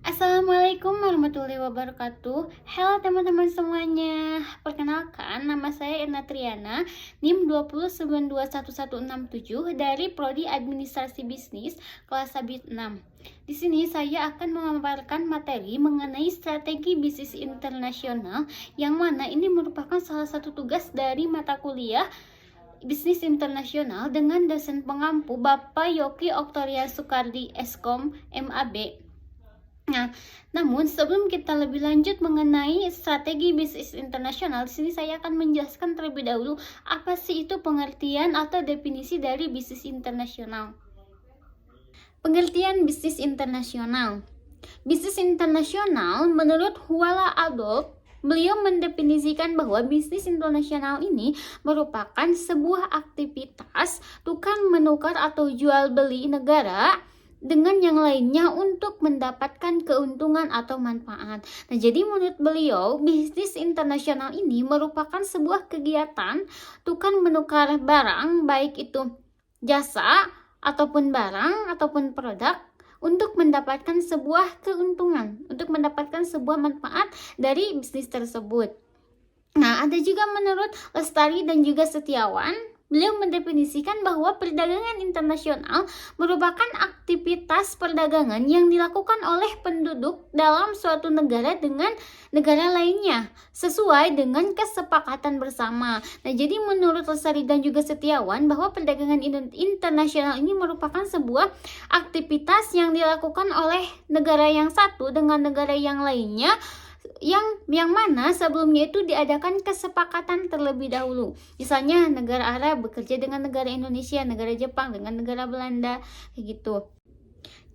Assalamualaikum warahmatullahi wabarakatuh. Halo teman-teman semuanya. Perkenalkan, nama saya Erna Triana, NIM 209211167 dari Prodi Administrasi Bisnis kelas Sabit 6. Di sini saya akan memaparkan materi mengenai strategi bisnis internasional, yang mana ini merupakan salah satu tugas dari mata kuliah Bisnis Internasional dengan dosen pengampu Bapak Yoki Oktoria Sukardi Eskom MAB. Nah, namun sebelum kita lebih lanjut mengenai strategi bisnis internasional, di sini saya akan menjelaskan terlebih dahulu apa sih itu pengertian atau definisi dari bisnis internasional. Pengertian bisnis internasional. Bisnis internasional menurut Huala Adolf, beliau mendefinisikan bahwa bisnis internasional ini merupakan sebuah aktivitas tukar menukar atau jual beli negara dengan yang lainnya untuk mendapatkan keuntungan atau manfaat. Nah, jadi menurut beliau, bisnis internasional ini merupakan sebuah kegiatan tukar menukar barang, baik itu jasa ataupun barang ataupun produk, untuk mendapatkan sebuah keuntungan, untuk mendapatkan sebuah manfaat dari bisnis tersebut. Nah, ada juga menurut Lestari dan juga Setiawan, beliau mendefinisikan bahwa perdagangan internasional merupakan aktivitas perdagangan yang dilakukan oleh penduduk dalam suatu negara dengan negara lainnya sesuai dengan kesepakatan bersama. Nah, jadi menurut Lestari dan juga Setiawan bahwa perdagangan internasional ini merupakan sebuah aktivitas yang dilakukan oleh negara yang satu dengan negara yang lainnya, yang mana sebelumnya itu diadakan kesepakatan terlebih dahulu. Misalnya negara Arab bekerja dengan negara Indonesia, negara Jepang dengan negara Belanda, kayak gitu.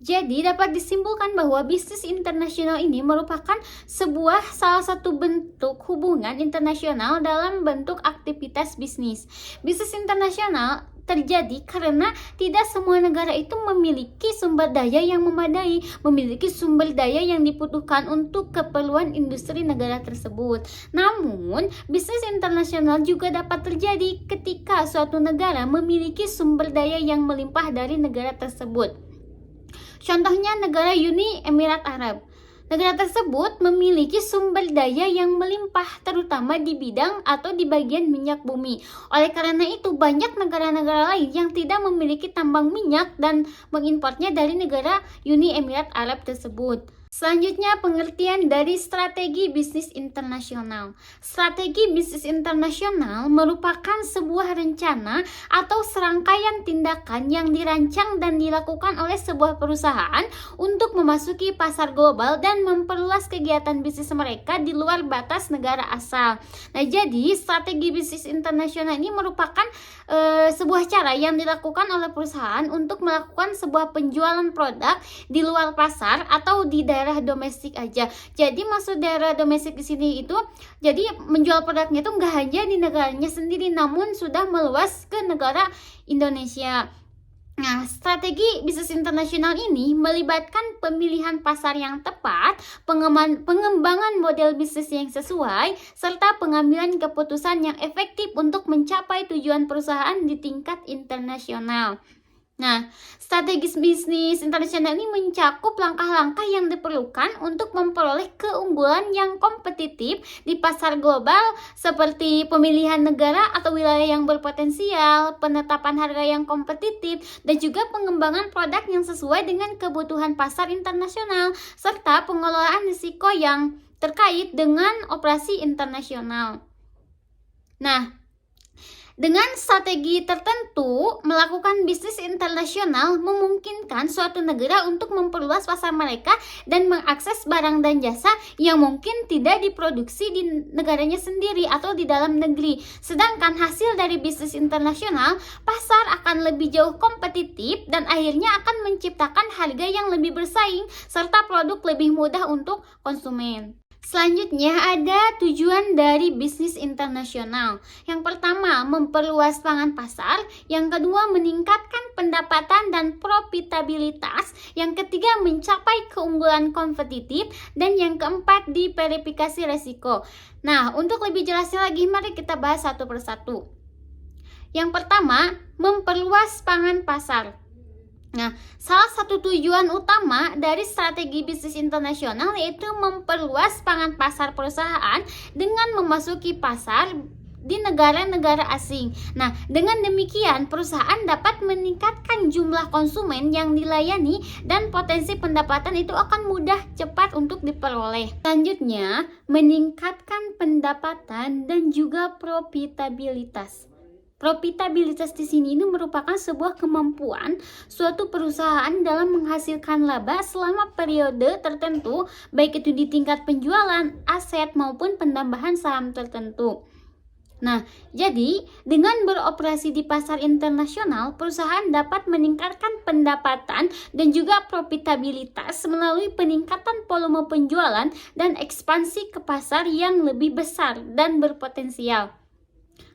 Jadi dapat disimpulkan bahwa bisnis internasional ini merupakan salah satu bentuk hubungan internasional dalam bentuk aktivitas bisnis. Bisnis internasional terjadi karena tidak semua negara itu memiliki sumber daya yang memadai, memiliki sumber daya yang dibutuhkan untuk keperluan industri negara tersebut. Namun, bisnis internasional juga dapat terjadi ketika suatu negara memiliki sumber daya yang melimpah dari negara tersebut. Contohnya negara Uni Emirat Arab. Negara tersebut memiliki sumber daya yang melimpah, terutama di bidang atau di bagian minyak bumi. Oleh karena itu, banyak negara-negara lain yang tidak memiliki tambang minyak dan mengimportnya dari negara Uni Emirat Arab tersebut. Selanjutnya, pengertian dari strategi bisnis internasional. Strategi bisnis internasional merupakan sebuah rencana atau serangkaian tindakan yang dirancang dan dilakukan oleh sebuah perusahaan untuk memasuki pasar global dan memperluas kegiatan bisnis mereka di luar batas negara asal. Nah, jadi strategi bisnis internasional ini merupakan sebuah cara yang dilakukan oleh perusahaan untuk melakukan sebuah penjualan produk di luar pasar atau di daerah domestik aja. Jadi maksud daerah domestik di sini itu, jadi menjual produknya itu nggak hanya di negaranya sendiri, namun sudah meluas ke negara Indonesia. Nah, strategi bisnis internasional ini melibatkan pemilihan pasar yang tepat, pengembangan model bisnis yang sesuai, serta pengambilan keputusan yang efektif untuk mencapai tujuan perusahaan di tingkat internasional. Nah, strategi bisnis internasional ini mencakup langkah-langkah yang diperlukan untuk memperoleh keunggulan yang kompetitif di pasar global, seperti pemilihan negara atau wilayah yang berpotensial, penetapan harga yang kompetitif, dan juga pengembangan produk yang sesuai dengan kebutuhan pasar internasional, serta pengelolaan risiko yang terkait dengan operasi internasional. Nah, dengan strategi tertentu, melakukan bisnis internasional memungkinkan suatu negara untuk memperluas pasar mereka dan mengakses barang dan jasa yang mungkin tidak diproduksi di negaranya sendiri atau di dalam negeri. Sedangkan hasil dari bisnis internasional, pasar akan lebih jauh kompetitif dan akhirnya akan menciptakan harga yang lebih bersaing serta produk lebih mudah untuk konsumen. Selanjutnya ada tujuan dari bisnis internasional. Yang pertama, memperluas pangan pasar. Yang kedua, meningkatkan pendapatan dan profitabilitas. Yang ketiga, mencapai keunggulan kompetitif. Dan yang keempat, diverifikasi resiko. Nah, untuk lebih jelasnya lagi, mari kita bahas satu persatu. Yang pertama, memperluas pangan pasar. Nah, salah satu tujuan utama dari strategi bisnis internasional yaitu memperluas pangan pasar perusahaan dengan memasuki pasar di negara-negara asing. Nah, dengan demikian perusahaan dapat meningkatkan jumlah konsumen yang dilayani dan potensi pendapatan itu akan mudah cepat untuk diperoleh. Selanjutnya, meningkatkan pendapatan dan juga profitabilitas. Profitabilitas di sini ini merupakan sebuah kemampuan suatu perusahaan dalam menghasilkan laba selama periode tertentu, baik itu di tingkat penjualan, aset maupun penambahan saham tertentu. Nah, jadi dengan beroperasi di pasar internasional, perusahaan dapat meningkatkan pendapatan dan juga profitabilitas melalui peningkatan volume penjualan dan ekspansi ke pasar yang lebih besar dan berpotensial.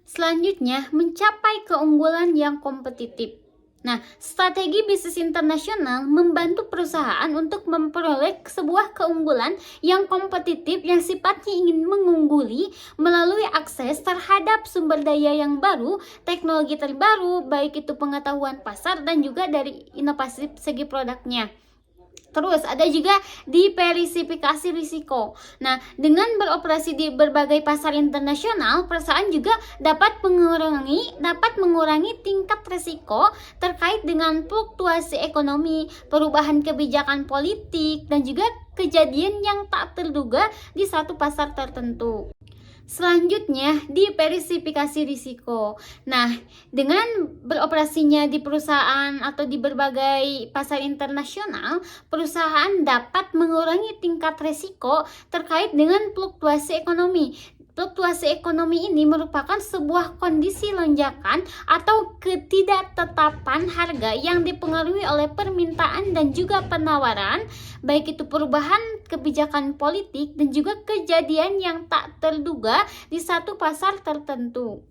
Selanjutnya, mencapai keunggulan yang kompetitif. Nah, strategi bisnis internasional membantu perusahaan untuk memperoleh sebuah keunggulan yang kompetitif yang sifatnya ingin mengungguli melalui akses terhadap sumber daya yang baru, teknologi terbaru, baik itu pengetahuan pasar dan juga dari inovasi segi produknya. Terus ada juga diversifikasi risiko. Nah, dengan beroperasi di berbagai pasar internasional, perusahaan juga dapat mengurangi tingkat risiko terkait dengan fluktuasi ekonomi, perubahan kebijakan politik, dan juga kejadian yang tak terduga di satu pasar tertentu. Selanjutnya, diversifikasi risiko. Nah, dengan beroperasinya di perusahaan atau di berbagai pasar internasional, perusahaan dapat mengurangi tingkat risiko terkait dengan fluktuasi ekonomi. Fluktuasi ekonomi ini merupakan sebuah kondisi lonjakan atau ketidaktetapan harga yang dipengaruhi oleh permintaan dan juga penawaran, baik itu perubahan kebijakan politik dan juga kejadian yang tak terduga di satu pasar tertentu.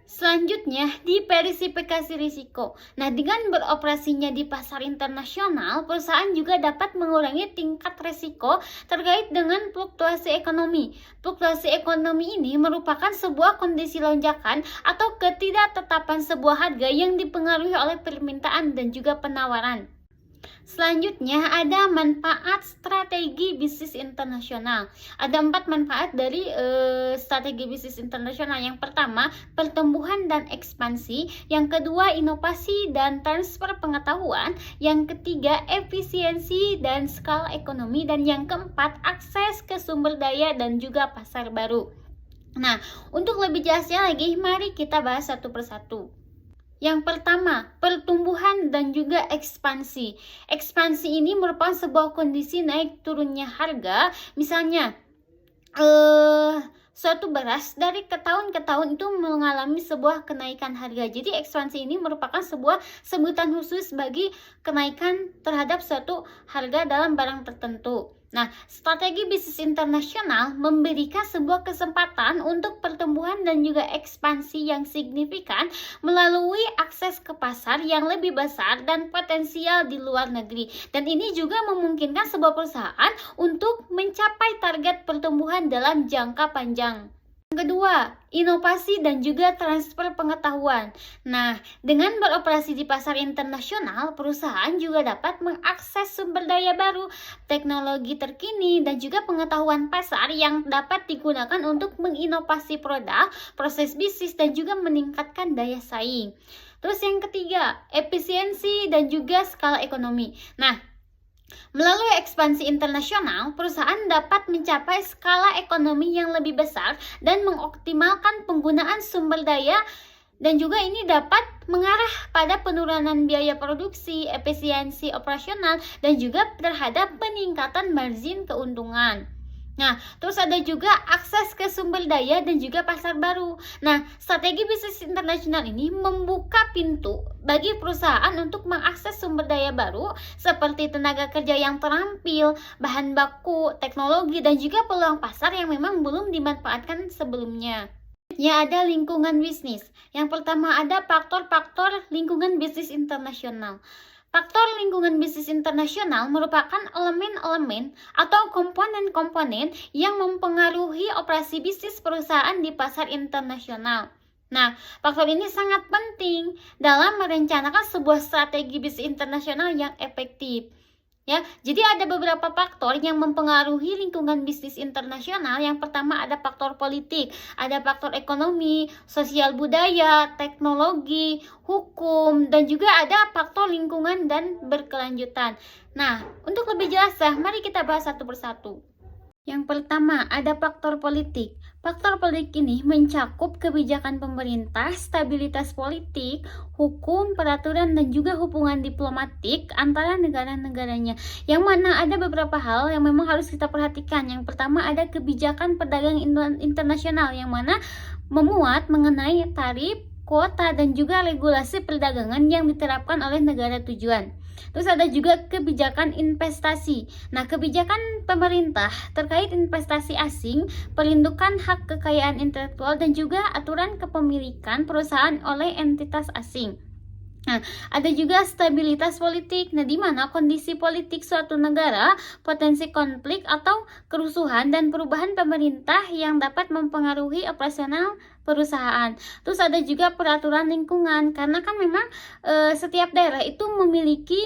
Selanjutnya, diversifikasi risiko. Nah, dengan beroperasinya di pasar internasional, perusahaan juga dapat mengurangi tingkat risiko terkait dengan fluktuasi ekonomi. Fluktuasi ekonomi ini merupakan sebuah kondisi lonjakan atau ketidaktetapan sebuah harga yang dipengaruhi oleh permintaan dan juga penawaran. Selanjutnya ada manfaat strategi bisnis internasional. Ada 4 manfaat dari strategi bisnis internasional. Yang pertama, pertumbuhan dan ekspansi. Yang kedua, inovasi dan transfer pengetahuan. Yang ketiga, efisiensi dan skala ekonomi. Dan yang keempat, akses ke sumber daya dan juga pasar baru. Nah, untuk lebih jelasnya lagi, mari kita bahas satu persatu. Yang pertama, pertumbuhan dan juga ekspansi. Ekspansi ini merupakan sebuah kondisi naik turunnya harga. Misalnya, suatu beras dari ke tahun ke tahun itu mengalami sebuah kenaikan harga. Jadi ekspansi ini merupakan sebuah sebutan khusus bagi kenaikan terhadap suatu harga dalam barang tertentu. Nah, strategi bisnis internasional memberikan sebuah kesempatan untuk pertumbuhan dan juga ekspansi yang signifikan melalui akses ke pasar yang lebih besar dan potensial di luar negeri. Dan ini juga memungkinkan sebuah perusahaan untuk mencapai target pertumbuhan dalam jangka panjang. Yang kedua, inovasi dan juga transfer pengetahuan. Nah, dengan beroperasi di pasar internasional, perusahaan juga dapat mengakses sumber daya baru, teknologi terkini, dan juga pengetahuan pasar yang dapat digunakan untuk menginovasi produk, proses bisnis, dan juga meningkatkan daya saing. Terus yang ketiga, efisiensi dan juga skala ekonomi. Nah, melalui ekspansi internasional, perusahaan dapat mencapai skala ekonomi yang lebih besar dan mengoptimalkan penggunaan sumber daya, dan juga ini dapat mengarah pada penurunan biaya produksi, efisiensi operasional, dan juga terhadap peningkatan margin keuntungan. Nah, terus ada juga akses ke sumber daya dan juga pasar baru. Nah, strategi bisnis internasional ini membuka pintu bagi perusahaan untuk mengakses sumber daya baru seperti tenaga kerja yang terampil, bahan baku, teknologi, dan juga peluang pasar yang memang belum dimanfaatkan sebelumnya. Ya, ada lingkungan bisnis. Yang pertama ada faktor-faktor lingkungan bisnis internasional. Faktor lingkungan bisnis internasional merupakan elemen-elemen atau komponen-komponen yang mempengaruhi operasi bisnis perusahaan di pasar internasional. Nah, faktor ini sangat penting dalam merencanakan sebuah strategi bisnis internasional yang efektif. Ya, jadi ada beberapa faktor yang mempengaruhi lingkungan bisnis internasional. Yang pertama ada faktor politik, ada faktor ekonomi, sosial budaya, teknologi, hukum, dan juga ada faktor lingkungan dan berkelanjutan. Nah, untuk lebih jelas, mari kita bahas satu persatu. Yang pertama, ada faktor politik. Faktor politik ini mencakup kebijakan pemerintah, stabilitas politik, hukum, peraturan, dan juga hubungan diplomatik antara negara-negaranya. Yang mana ada beberapa hal yang memang harus kita perhatikan. Yang pertama ada kebijakan perdagangan internasional, yang mana memuat mengenai tarif, kuota, dan juga regulasi perdagangan yang diterapkan oleh negara tujuan. Terus ada juga kebijakan investasi. Nah, kebijakan pemerintah terkait investasi asing, perlindungan hak kekayaan intelektual, dan juga aturan kepemilikan perusahaan oleh entitas asing. Nah, ada juga stabilitas politik. Nah, di mana kondisi politik suatu negara, potensi konflik atau kerusuhan, dan perubahan pemerintah yang dapat mempengaruhi operasional perusahaan. Terus ada juga peraturan lingkungan, karena kan memang setiap daerah itu memiliki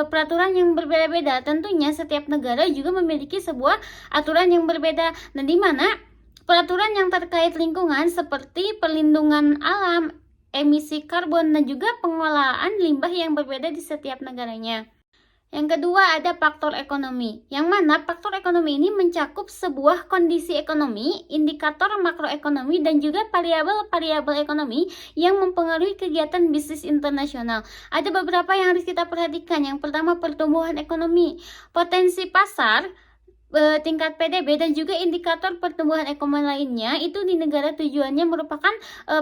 peraturan yang berbeda-beda. Tentunya setiap negara juga memiliki sebuah aturan yang berbeda. Nah, di mana peraturan yang terkait lingkungan seperti perlindungan alam, emisi karbon, dan juga pengelolaan limbah yang berbeda di setiap negaranya. Yang kedua ada faktor ekonomi, yang mana faktor ekonomi ini mencakup sebuah kondisi ekonomi, indikator makroekonomi, dan juga variabel-variabel ekonomi yang mempengaruhi kegiatan bisnis internasional. Ada beberapa yang harus kita perhatikan. Yang pertama pertumbuhan ekonomi, potensi pasar, tingkat PDB, dan juga indikator pertumbuhan ekonomi lainnya itu di negara tujuannya merupakan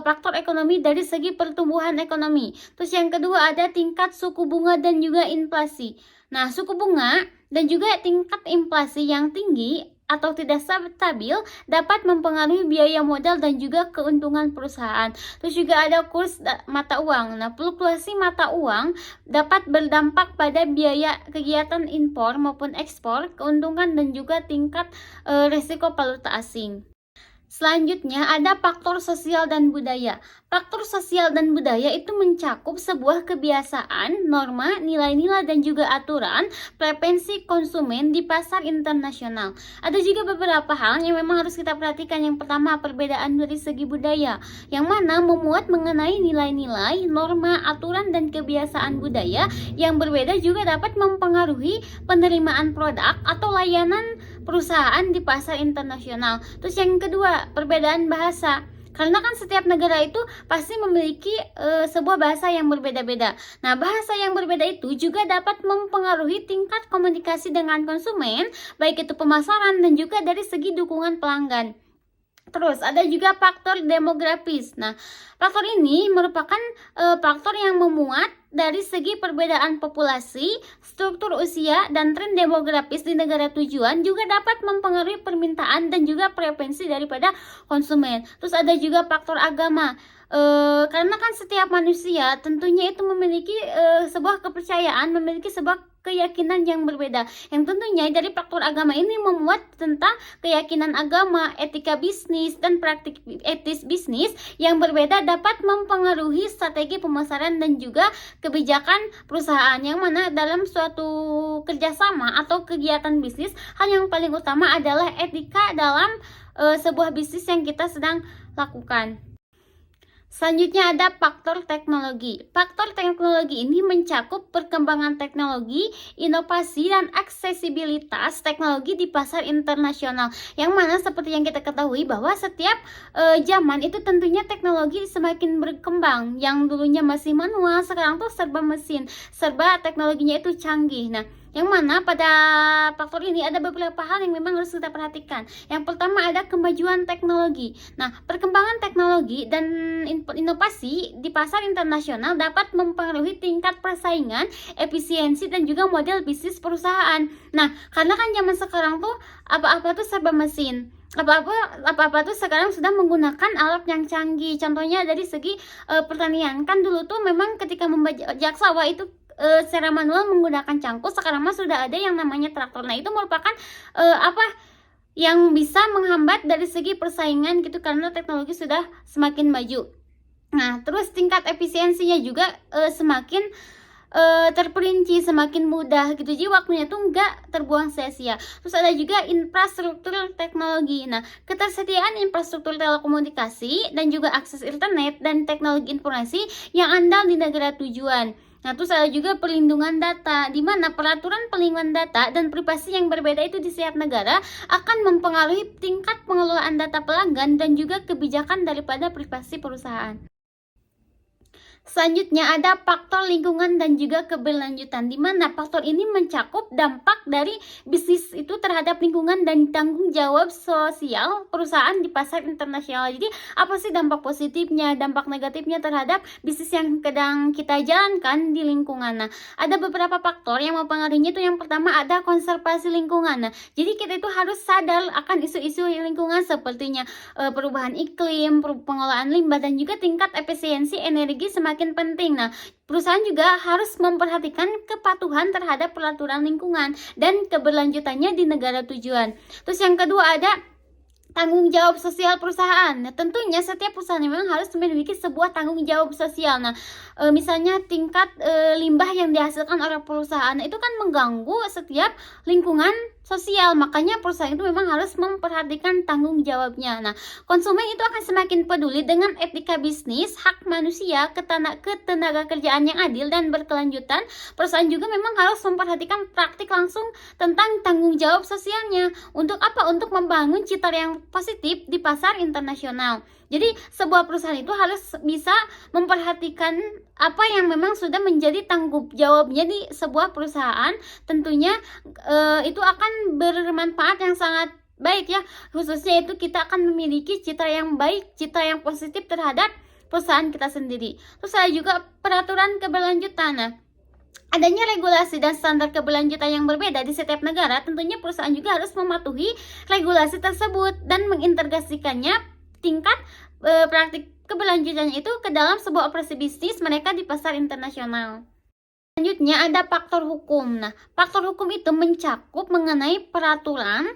faktor ekonomi dari segi pertumbuhan ekonomi. Terus yang kedua ada tingkat suku bunga dan juga inflasi. Nah, suku bunga dan juga tingkat inflasi yang tinggi atau tidak stabil dapat mempengaruhi biaya modal dan juga keuntungan perusahaan. Terus juga ada kurs mata uang. Nah, fluktuasi mata uang dapat berdampak pada biaya kegiatan impor maupun ekspor, keuntungan, dan juga tingkat resiko valuta asing. Selanjutnya ada faktor sosial dan budaya. Faktor sosial dan budaya itu mencakup sebuah kebiasaan, norma, nilai-nilai, dan juga aturan preferensi konsumen di pasar internasional. Ada juga beberapa hal yang memang harus kita perhatikan. Yang pertama perbedaan dari segi budaya, yang mana memuat mengenai nilai-nilai, norma, aturan, dan kebiasaan budaya yang berbeda juga dapat mempengaruhi penerimaan produk atau layanan perusahaan di pasar internasional. Terus yang kedua, perbedaan bahasa. Karena kan setiap negara itu pasti memiliki sebuah bahasa yang berbeda-beda. Nah, bahasa yang berbeda itu juga dapat mempengaruhi tingkat komunikasi dengan konsumen, baik itu pemasaran dan juga dari segi dukungan pelanggan. Terus ada juga faktor demografis. Nah, faktor ini merupakan faktor yang memuat dari segi perbedaan populasi, struktur usia, dan tren demografis di negara tujuan juga dapat mempengaruhi permintaan dan juga preferensi daripada konsumen. Terus ada juga faktor agama. Karena kan setiap manusia tentunya itu memiliki sebuah kepercayaan, memiliki sebuah keyakinan yang berbeda. Yang tentunya dari faktor agama ini memuat tentang keyakinan agama, etika bisnis, dan praktik etis bisnis yang berbeda dapat mempengaruhi strategi pemasaran dan juga kebijakan perusahaan. Yang mana dalam suatu kerjasama atau kegiatan bisnis, hal yang paling utama adalah etika dalam sebuah bisnis yang kita sedang lakukan. Selanjutnya ada faktor teknologi. Faktor teknologi ini mencakup perkembangan teknologi, inovasi, dan aksesibilitas teknologi di pasar internasional. Yang mana seperti yang kita ketahui bahwa setiap zaman itu tentunya teknologi semakin berkembang. Yang dulunya masih manual, sekarang tuh serba mesin, serba teknologinya itu canggih. Nah, yang mana pada faktor ini ada beberapa hal yang memang harus kita perhatikan. Yang pertama ada kemajuan teknologi. Nah, perkembangan teknologi dan inovasi di pasar internasional dapat mempengaruhi tingkat persaingan, efisiensi, dan juga model bisnis perusahaan. Nah, karena kan zaman sekarang tuh apa-apa tuh serba mesin. Apa-apa tuh sekarang sudah menggunakan alat yang canggih. Contohnya dari segi pertanian. Kan dulu tuh memang ketika membajak sawah itu secara manual menggunakan cangkul. Sekarang mah sudah ada yang namanya traktor. Nah, itu merupakan yang bisa menghambat dari segi persaingan gitu, karena teknologi sudah semakin maju. Nah, terus tingkat efisiensinya juga semakin terperinci, semakin mudah gitu. Jadi waktunya tuh nggak terbuang sia-sia. Terus ada juga infrastruktur teknologi. Nah, ketersediaan infrastruktur telekomunikasi dan juga akses internet dan teknologi informasi yang andal di negara tujuan. Nah, terus ada juga perlindungan data, di mana peraturan perlindungan data dan privasi yang berbeda itu di setiap negara akan mempengaruhi tingkat pengelolaan data pelanggan dan juga kebijakan daripada privasi perusahaan. Selanjutnya ada faktor lingkungan dan juga keberlanjutan, di mana faktor ini mencakup dampak dari bisnis itu terhadap lingkungan dan tanggung jawab sosial perusahaan di pasar internasional. Jadi apa sih dampak positifnya, dampak negatifnya terhadap bisnis yang sedang kita jalankan di lingkungan. Nah, ada beberapa faktor yang mempengaruhinya. Itu yang pertama ada konservasi lingkungan. Nah, jadi kita itu harus sadar akan isu-isu lingkungan sepertinya perubahan iklim, pengelolaan limbah, dan juga tingkat efisiensi energi semakin penting. Nah, perusahaan juga harus memperhatikan kepatuhan terhadap peraturan lingkungan dan keberlanjutannya di negara tujuan. Terus yang kedua ada tanggung jawab sosial perusahaan. Nah, tentunya setiap perusahaan memang harus memiliki sebuah tanggung jawab sosial. Nah, misalnya tingkat limbah yang dihasilkan oleh perusahaan itu kan mengganggu setiap lingkungan sosial. Makanya perusahaan itu memang harus memperhatikan tanggung jawabnya. Nah, konsumen itu akan semakin peduli dengan etika bisnis, hak manusia, ketenaga kerjaan yang adil dan berkelanjutan. Perusahaan juga memang harus memperhatikan praktik langsung tentang tanggung jawab sosialnya. Untuk apa? Untuk membangun citra yang positif di pasar internasional. Jadi sebuah perusahaan itu harus bisa memperhatikan apa yang memang sudah menjadi tanggung jawabnya di sebuah perusahaan. Tentunya itu akan bermanfaat yang sangat baik ya. Khususnya itu kita akan memiliki citra yang baik, citra yang positif terhadap perusahaan kita sendiri. Terus ada juga peraturan keberlanjutan. Nah, adanya regulasi dan standar keberlanjutan yang berbeda di setiap negara, tentunya perusahaan juga harus mematuhi regulasi tersebut dan mengintegrasikannya tingkat praktik keberlanjutannya itu ke dalam sebuah operasi bisnis mereka di pasar internasional. Selanjutnya ada faktor hukum. Nah, faktor hukum itu mencakup mengenai peraturan,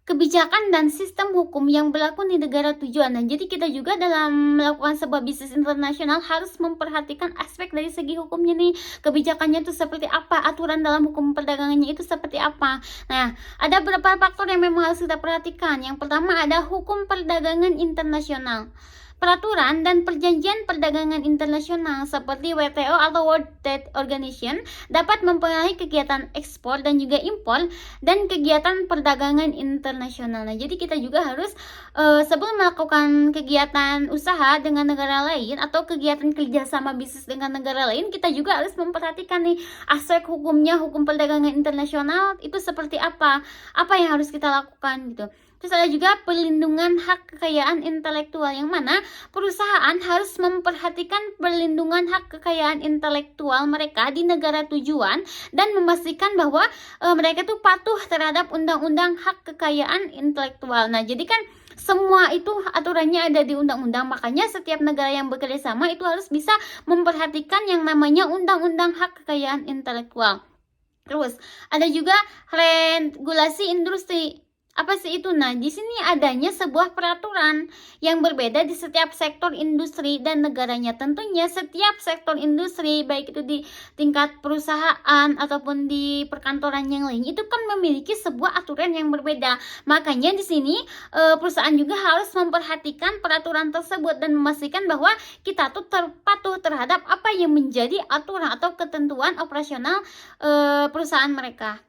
kebijakan dan sistem hukum yang berlaku di negara tujuan. Nah, jadi kita juga dalam melakukan sebuah bisnis internasional harus memperhatikan aspek dari segi hukumnya nih, kebijakannya itu seperti apa, aturan dalam hukum perdagangannya itu seperti apa. Nah, ada beberapa faktor yang memang harus kita perhatikan. Yang pertama ada hukum perdagangan internasional. Peraturan dan perjanjian perdagangan internasional seperti WTO atau World Trade Organization dapat mempengaruhi kegiatan ekspor dan juga impor dan kegiatan perdagangan internasional. Nah, jadi kita juga harus sebelum melakukan kegiatan usaha dengan negara lain atau kegiatan kerjasama bisnis dengan negara lain, kita juga harus memperhatikan nih aspek hukumnya, hukum perdagangan internasional itu seperti apa yang harus kita lakukan gitu. Terus ada juga perlindungan hak kekayaan intelektual, yang mana perusahaan harus memperhatikan perlindungan hak kekayaan intelektual mereka di negara tujuan dan memastikan bahwa mereka tuh patuh terhadap undang-undang hak kekayaan intelektual. Nah, jadi kan semua itu aturannya ada di undang-undang, makanya setiap negara yang bekerja sama itu harus bisa memperhatikan yang namanya undang-undang hak kekayaan intelektual. Terus ada juga regulasi industri. Apa sih itu? Nah, di sini adanya sebuah peraturan yang berbeda di setiap sektor industri dan negaranya. Tentunya setiap sektor industri, baik itu di tingkat perusahaan ataupun di perkantoran yang lain, itu kan memiliki sebuah aturan yang berbeda. Makanya di sini perusahaan juga harus memperhatikan peraturan tersebut dan memastikan bahwa kita tuh terpatuh terhadap apa yang menjadi aturan atau ketentuan operasional perusahaan mereka.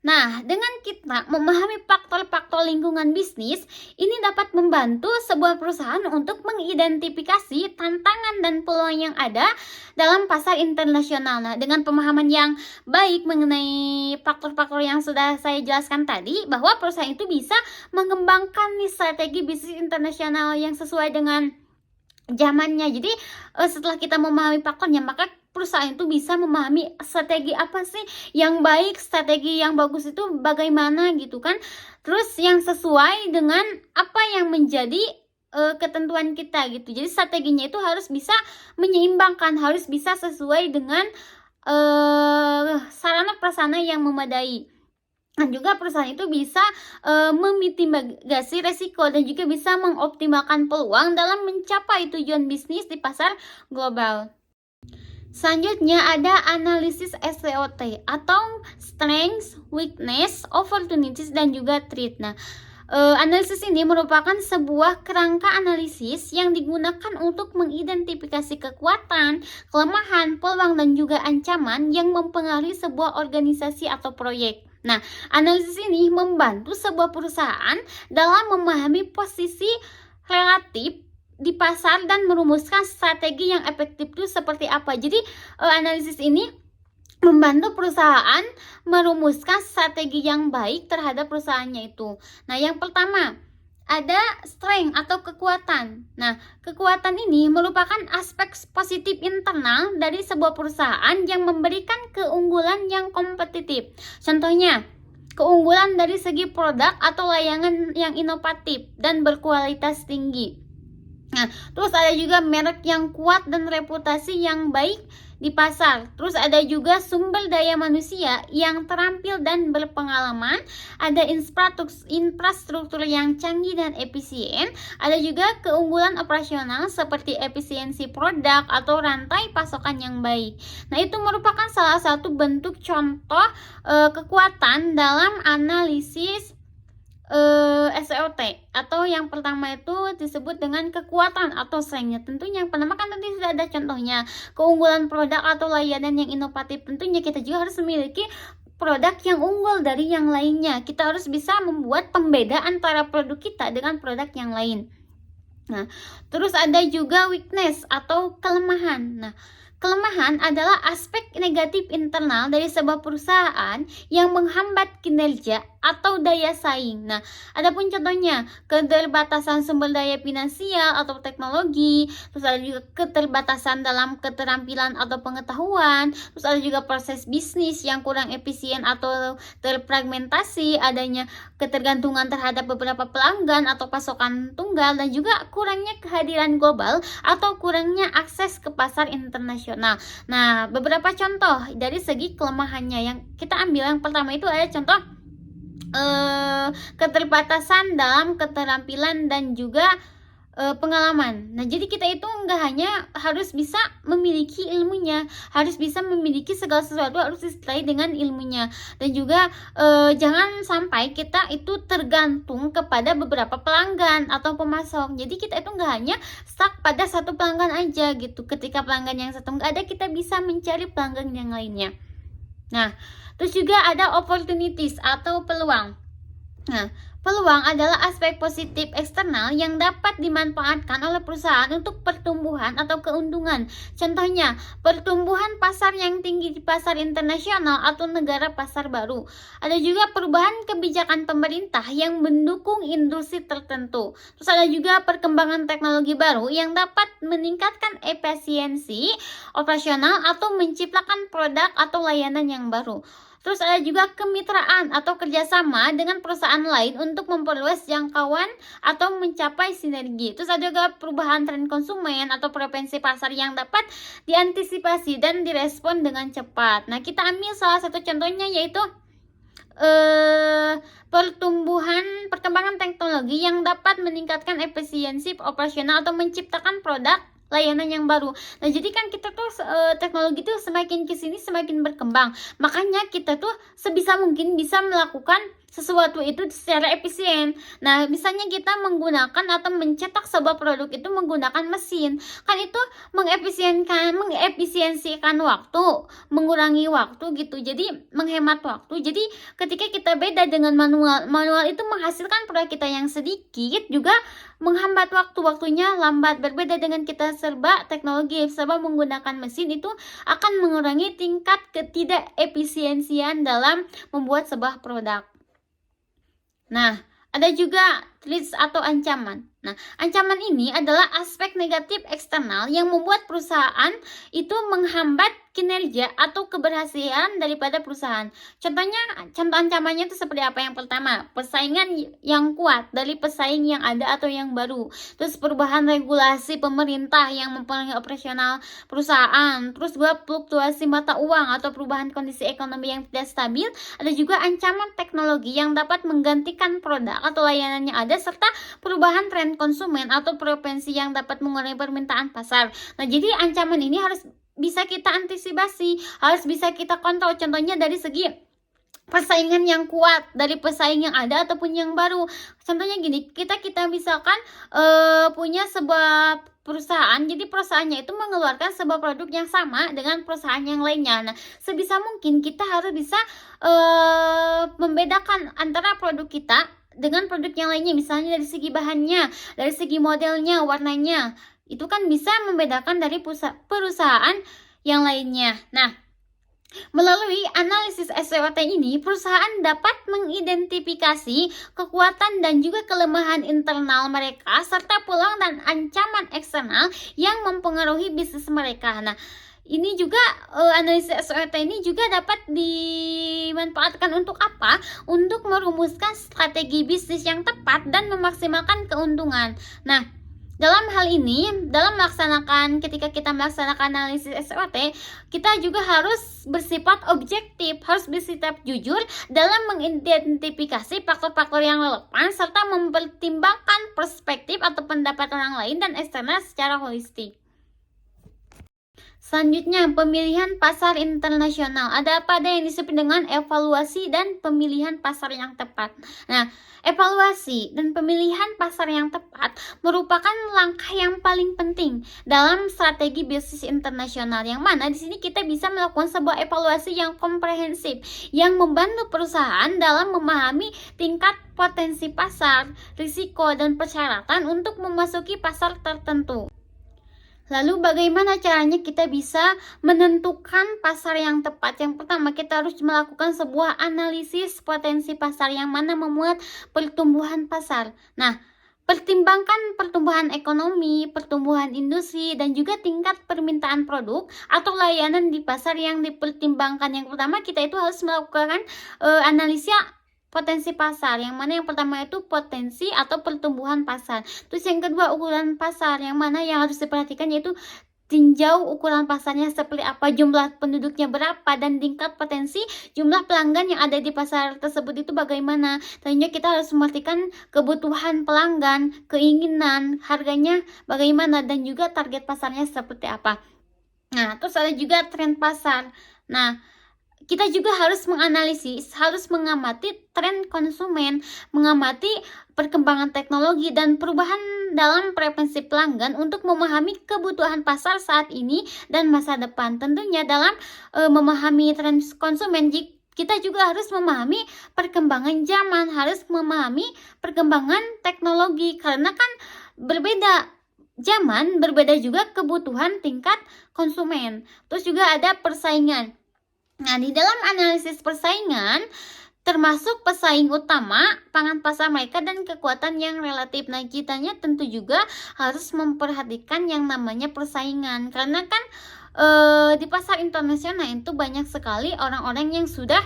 Nah, dengan kita memahami faktor-faktor lingkungan bisnis, ini dapat membantu sebuah perusahaan untuk mengidentifikasi tantangan dan peluang yang ada dalam pasar internasional. Nah, dengan pemahaman yang baik mengenai faktor-faktor yang sudah saya jelaskan tadi, bahwa perusahaan itu bisa mengembangkan nih strategi bisnis internasional yang sesuai dengan zamannya. Jadi, setelah kita memahami faktornya, maka perusahaan itu bisa memahami strategi apa sih yang baik, strategi yang bagus itu bagaimana gitu kan. Terus yang sesuai dengan apa yang menjadi ketentuan kita gitu. Jadi strateginya itu harus bisa menyeimbangkan, harus bisa sesuai dengan sarana prasarana yang memadai. Dan juga perusahaan itu bisa memitigasi resiko dan juga bisa mengoptimalkan peluang dalam mencapai tujuan bisnis di pasar global. Selanjutnya ada analisis SWOT atau Strengths, Weakness, Opportunities, dan juga Threat. Nah, analisis ini merupakan sebuah kerangka analisis yang digunakan untuk mengidentifikasi kekuatan, kelemahan, peluang, dan juga ancaman yang mempengaruhi sebuah organisasi atau proyek. Nah, analisis ini membantu sebuah perusahaan dalam memahami posisi relatif di pasar dan merumuskan strategi yang efektif itu seperti apa. Jadi, analisis ini membantu perusahaan merumuskan strategi yang baik terhadap perusahaannya itu. Nah, yang pertama ada strength atau kekuatan. Nah, kekuatan ini merupakan aspek positif internal dari sebuah perusahaan yang memberikan keunggulan yang kompetitif. Contohnya, keunggulan dari segi produk atau layanan yang inovatif dan berkualitas tinggi. Nah, terus ada juga merek yang kuat dan reputasi yang baik di pasar. Terus ada juga sumber daya manusia yang terampil dan berpengalaman. Ada infrastruktur yang canggih dan efisien. Ada juga keunggulan operasional seperti efisiensi produk atau rantai pasokan yang baik. Nah, itu merupakan salah satu bentuk contoh kekuatan dalam analisis SWOT atau yang pertama itu disebut dengan kekuatan atau strength-nya. Tentunya yang pertama kan tadi sudah ada contohnya, keunggulan produk atau layanan yang inovatif. Tentunya kita juga harus memiliki produk yang unggul dari yang lainnya. Kita harus bisa membuat pembeda antara produk kita dengan produk yang lain. Nah, terus ada juga weakness atau kelemahan. Nah, kelemahan adalah aspek negatif internal dari sebuah perusahaan yang menghambat kinerja atau daya saing. Nah, adapun contohnya keterbatasan sumber daya finansial atau teknologi, terus ada juga keterbatasan dalam keterampilan atau pengetahuan, terus ada juga proses bisnis yang kurang efisien atau terfragmentasi, adanya ketergantungan terhadap beberapa pelanggan atau pasokan tunggal, dan juga kurangnya kehadiran global atau kurangnya akses ke pasar internasional. Nah, beberapa contoh dari segi kelemahannya yang kita ambil, yang pertama itu ada contoh keterbatasan dalam keterampilan dan juga pengalaman. Nah, jadi kita itu nggak hanya harus bisa memiliki ilmunya, harus bisa memiliki segala sesuatu, harus disertai dengan ilmunya. Dan juga jangan sampai kita itu tergantung kepada beberapa pelanggan atau pemasok. Jadi kita itu nggak hanya stuck pada satu pelanggan aja gitu. Ketika pelanggan yang satu nggak ada, kita bisa mencari pelanggan yang lainnya. Nah, terus juga ada opportunities atau peluang. Nah, peluang adalah aspek positif eksternal yang dapat dimanfaatkan oleh perusahaan untuk pertumbuhan atau keuntungan. Contohnya, pertumbuhan pasar yang tinggi di pasar internasional atau negara pasar baru. Ada juga perubahan kebijakan pemerintah yang mendukung industri tertentu. Terus ada juga perkembangan teknologi baru yang dapat meningkatkan efisiensi operasional atau menciptakan produk atau layanan yang baru. Terus ada juga kemitraan atau kerjasama dengan perusahaan lain untuk memperluas jangkauan atau mencapai sinergi. Terus ada juga perubahan tren konsumen atau preferensi pasar yang dapat diantisipasi dan direspon dengan cepat. Nah, kita ambil salah satu contohnya yaitu perkembangan teknologi yang dapat meningkatkan efisiensi operasional atau menciptakan produk layanan yang baru. Nah, jadi kan kita tuh teknologi tuh semakin kesini semakin berkembang. Makanya kita tuh sebisa mungkin bisa melakukan sesuatu itu secara efisien. Nah, misalnya kita menggunakan atau mencetak sebuah produk itu menggunakan mesin, kan itu mengefisiensikan waktu, mengurangi waktu gitu. Jadi menghemat waktu. Jadi ketika kita beda dengan manual itu menghasilkan produk kita yang sedikit, juga menghambat waktunya lambat. Berbeda dengan kita serba teknologi, serba menggunakan mesin, itu akan mengurangi tingkat ketidakefisiensian dalam membuat sebuah produk. Nah, ada juga threats atau ancaman. Nah, ancaman ini adalah aspek negatif eksternal yang membuat perusahaan itu menghambat kinerja atau keberhasilan daripada perusahaan. Contoh ancamannya itu seperti apa? Yang pertama, persaingan yang kuat dari pesaing yang ada atau yang baru. Terus perubahan regulasi pemerintah yang mempengaruhi operasional perusahaan. Terus juga fluktuasi mata uang atau perubahan kondisi ekonomi yang tidak stabil. Ada juga ancaman teknologi yang dapat menggantikan produk atau layanan yang ada, serta perubahan tren konsumen atau preferensi yang dapat mengurangi permintaan pasar. Nah, jadi ancaman ini harus bisa kita antisipasi, harus bisa kita kontrol. Contohnya dari segi persaingan yang kuat dari pesaing yang ada ataupun yang baru. Contohnya gini, kita misalkan punya sebuah perusahaan, jadi perusahaannya itu mengeluarkan sebuah produk yang sama dengan perusahaan yang lainnya. Nah, sebisa mungkin kita harus bisa membedakan antara produk kita dengan produk yang lainnya, misalnya dari segi bahannya, dari segi modelnya, warnanya. Itu kan bisa membedakan dari perusahaan yang lainnya. Nah, melalui analisis SWOT ini, perusahaan dapat mengidentifikasi kekuatan dan juga kelemahan internal mereka, serta peluang dan ancaman eksternal yang mempengaruhi bisnis mereka. Nah, ini juga analisis SWOT ini juga dapat dimanfaatkan untuk apa? Untuk merumuskan strategi bisnis yang tepat dan memaksimalkan keuntungan. Nah, dalam hal ini, ketika kita melaksanakan analisis SWOT, kita juga harus bersifat objektif, harus bersifat jujur dalam mengidentifikasi faktor-faktor yang relevan, serta mempertimbangkan perspektif atau pendapat orang lain dan eksternal secara holistik. Selanjutnya, pemilihan pasar internasional. Ada yang disebut dengan evaluasi dan pemilihan pasar yang tepat. Nah, evaluasi dan pemilihan pasar yang tepat merupakan langkah yang paling penting dalam strategi bisnis internasional, yang mana di sini kita bisa melakukan sebuah evaluasi yang komprehensif yang membantu perusahaan dalam memahami tingkat potensi pasar, risiko, dan persyaratan untuk memasuki pasar tertentu. Lalu bagaimana caranya kita bisa menentukan pasar yang tepat? Yang pertama, kita harus melakukan sebuah analisis potensi pasar yang mana memuat pertumbuhan pasar. Nah, pertimbangkan pertumbuhan ekonomi, pertumbuhan industri, dan juga tingkat permintaan produk atau layanan di pasar yang dipertimbangkan. Yang pertama, kita itu harus melakukan analisa potensi pasar, yang mana yang pertama itu potensi atau pertumbuhan pasar. Terus yang kedua, ukuran pasar, yang mana yang harus diperhatikan yaitu tinjau ukuran pasarnya seperti apa, jumlah penduduknya berapa, dan tingkat potensi jumlah pelanggan yang ada di pasar tersebut itu bagaimana. Tentunya kita harus memperhatikan kebutuhan pelanggan, keinginan, harganya bagaimana, dan juga target pasarnya seperti apa. Nah, terus ada juga tren pasar. Nah, kita juga harus menganalisis, harus mengamati tren konsumen, mengamati perkembangan teknologi dan perubahan dalam preferensi pelanggan untuk memahami kebutuhan pasar saat ini dan masa depan. Tentunya dalam memahami tren konsumen, kita juga harus memahami perkembangan zaman, harus memahami perkembangan teknologi, karena kan berbeda zaman, berbeda juga kebutuhan tingkat konsumen. Terus juga ada persaingan. Nah, di dalam analisis persaingan termasuk pesaing utama, pangan pasar mereka, dan kekuatan yang relatif. Nah, kitanya tentu juga harus memperhatikan yang namanya persaingan, karena kan di pasar internasional itu banyak sekali orang-orang yang sudah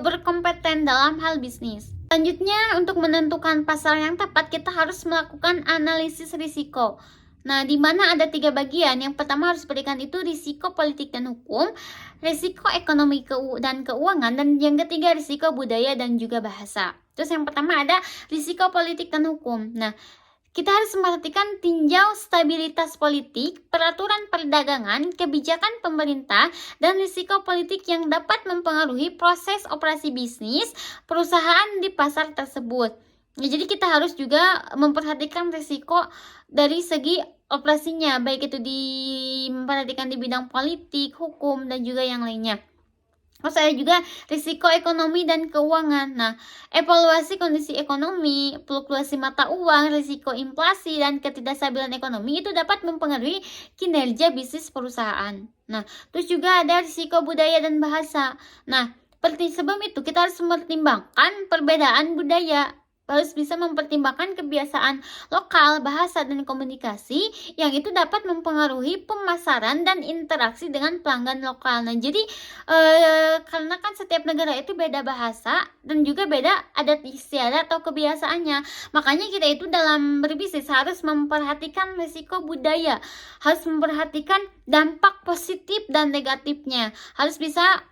berkompeten dalam hal bisnis. Selanjutnya, untuk menentukan pasar yang tepat, kita harus melakukan analisis risiko. Nah, di mana ada 3 bagian. Yang pertama harus berikan itu risiko politik dan hukum, risiko ekonomi dan keuangan, dan yang ketiga risiko budaya dan juga bahasa. Terus yang pertama ada risiko politik dan hukum. Nah, kita harus memperhatikan tinjau stabilitas politik, peraturan perdagangan, kebijakan pemerintah, dan risiko politik yang dapat mempengaruhi proses operasi bisnis perusahaan di pasar tersebut. Ya, jadi kita harus juga memperhatikan risiko dari segi operasinya, baik itu memperhatikan di bidang politik, hukum, dan juga yang lainnya. Terus ada juga risiko ekonomi dan keuangan. Nah, evaluasi kondisi ekonomi, fluktuasi mata uang, risiko inflasi, dan ketidakstabilan ekonomi itu dapat mempengaruhi kinerja bisnis perusahaan. Nah, terus juga ada risiko budaya dan bahasa. Nah, sebelum itu kita harus mempertimbangkan perbedaan budaya. harus bisa mempertimbangkan kebiasaan lokal, bahasa, dan komunikasi yang itu dapat mempengaruhi pemasaran dan interaksi dengan pelanggan lokal. Nah, jadi karena kan setiap negara itu beda bahasa dan juga beda adat istiadat atau kebiasaannya. Makanya kita itu dalam berbisnis harus memperhatikan risiko budaya, harus memperhatikan dampak positif dan negatifnya, harus bisa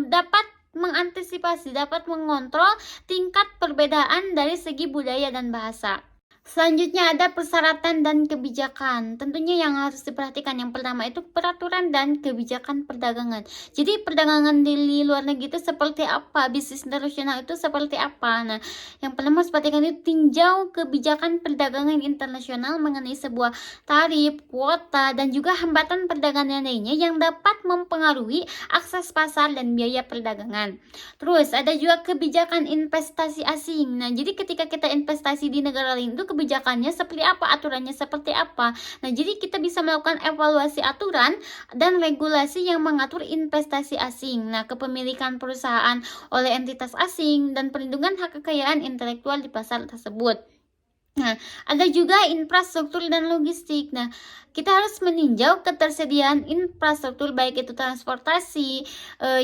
dapat mengantisipasi, dapat mengontrol tingkat perbedaan dari segi budaya dan bahasa. Selanjutnya ada persyaratan dan kebijakan. Tentunya yang harus diperhatikan yang pertama itu peraturan dan kebijakan perdagangan. Jadi perdagangan di luar negeri itu seperti apa? Bisnis internasional itu seperti apa? Nah, yang pertama harus perhatikan itu tinjau kebijakan perdagangan internasional mengenai sebuah tarif, kuota, dan juga hambatan perdagangan lainnya yang dapat mempengaruhi akses pasar dan biaya perdagangan. Terus ada juga kebijakan investasi asing. Nah, jadi ketika kita investasi di negara lain itu kebijakannya seperti apa, aturannya seperti apa. Nah, jadi kita bisa melakukan evaluasi aturan dan regulasi yang mengatur investasi asing. Nah, kepemilikan perusahaan oleh entitas asing dan perlindungan hak kekayaan intelektual di pasar tersebut. Nah, ada juga infrastruktur dan logistik. Nah, kita harus meninjau ketersediaan infrastruktur baik itu transportasi,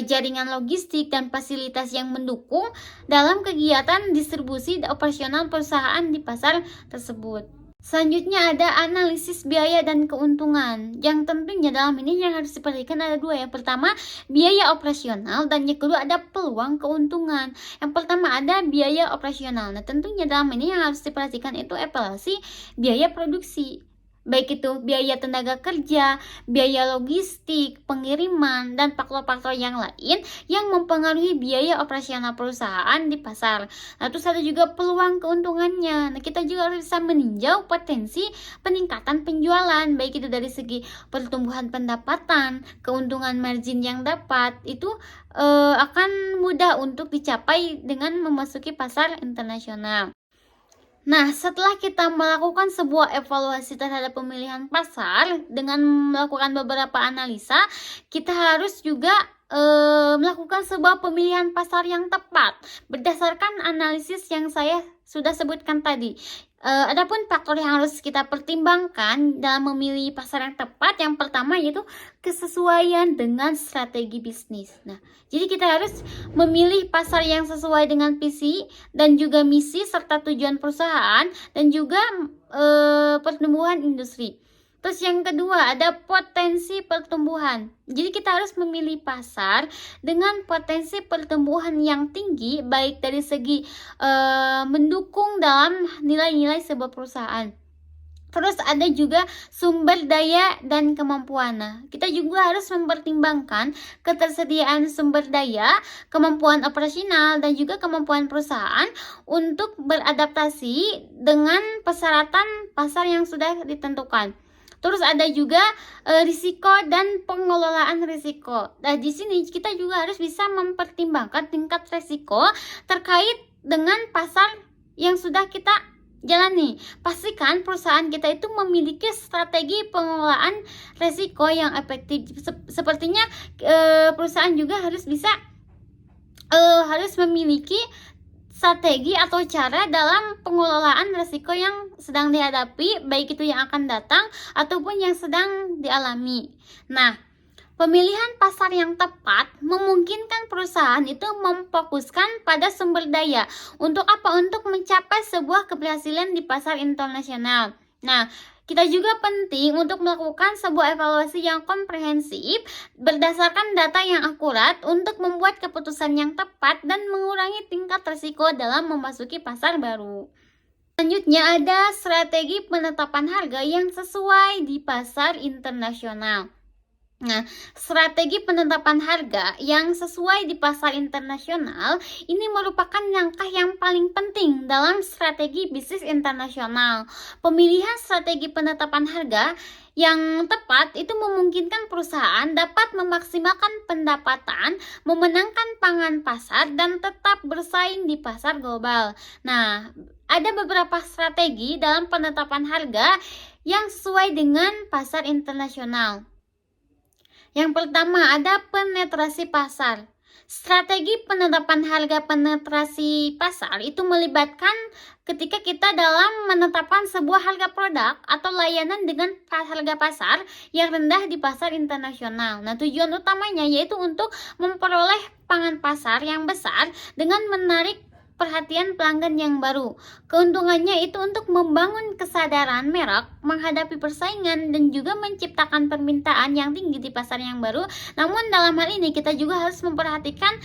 jaringan logistik, dan fasilitas yang mendukung dalam kegiatan distribusi operasional perusahaan di pasar tersebut. Selanjutnya ada analisis biaya dan keuntungan. Yang tentunya dalam ini yang harus diperhatikan ada dua. Yang pertama, biaya operasional, dan yang kedua ada peluang keuntungan. Yang pertama ada biaya operasional. Nah, tentunya dalam ini yang harus diperhatikan itu evaluasi biaya produksi. Baik itu biaya tenaga kerja, biaya logistik, pengiriman, dan faktor-faktor yang lain yang mempengaruhi biaya operasional perusahaan di pasar. Nah, terus ada juga peluang keuntungannya. Nah, kita juga harus bisa meninjau potensi peningkatan penjualan, baik itu dari segi pertumbuhan pendapatan, keuntungan margin yang dapat, itu akan mudah untuk dicapai dengan memasuki pasar internasional. Nah, setelah kita melakukan sebuah evaluasi terhadap pemilihan pasar dengan melakukan beberapa analisa, kita harus juga melakukan sebuah pemilihan pasar yang tepat berdasarkan analisis yang saya sudah sebutkan tadi. Adapun faktor yang harus kita pertimbangkan dalam memilih pasar yang tepat, yang pertama yaitu kesesuaian dengan strategi bisnis. Nah, jadi kita harus memilih pasar yang sesuai dengan visi dan juga misi serta tujuan perusahaan dan juga pertumbuhan industri. Terus yang kedua ada potensi pertumbuhan. Jadi kita harus memilih pasar dengan potensi pertumbuhan yang tinggi, baik dari segi mendukung dalam nilai-nilai sebuah perusahaan. Terus ada juga sumber daya dan kemampuan. Nah, kita juga harus mempertimbangkan ketersediaan sumber daya, kemampuan operasional, dan juga kemampuan perusahaan untuk beradaptasi dengan persyaratan pasar yang sudah ditentukan. Terus ada juga risiko dan pengelolaan risiko. Nah, di sini kita juga harus bisa mempertimbangkan tingkat risiko terkait dengan pasar yang sudah kita jalani. Pastikan perusahaan kita itu memiliki strategi pengelolaan risiko yang efektif. Sepertinya perusahaan juga harus bisa harus memiliki strategi atau cara dalam pengelolaan risiko yang sedang dihadapi, baik itu yang akan datang ataupun yang sedang dialami. Nah, pemilihan pasar yang tepat memungkinkan perusahaan itu memfokuskan pada sumber daya. Untuk apa? Untuk mencapai sebuah keberhasilan di pasar internasional. Nah, kita juga penting untuk melakukan sebuah evaluasi yang komprehensif berdasarkan data yang akurat untuk membuat keputusan yang tepat dan mengurangi tingkat risiko dalam memasuki pasar baru. Selanjutnya ada strategi penetapan harga yang sesuai di pasar internasional. Nah, strategi penetapan harga yang sesuai di pasar internasional ini merupakan langkah yang paling penting dalam strategi bisnis internasional. Pemilihan strategi penetapan harga yang tepat itu memungkinkan perusahaan dapat memaksimalkan pendapatan, memenangkan pangan pasar, dan tetap bersaing di pasar global. Nah, ada beberapa strategi dalam penetapan harga yang sesuai dengan pasar internasional. Yang pertama ada penetrasi pasar. Strategi penetapan harga penetrasi pasar itu melibatkan ketika kita dalam menetapkan sebuah harga produk atau layanan dengan harga pasar yang rendah di pasar internasional. Nah, tujuan utamanya yaitu untuk memperoleh pangan pasar yang besar dengan menarik perhatian pelanggan yang baru. Keuntungannya itu untuk membangun kesadaran merek menghadapi persaingan dan juga menciptakan permintaan yang tinggi di pasar yang baru. Namun dalam hal ini kita juga harus memperhatikan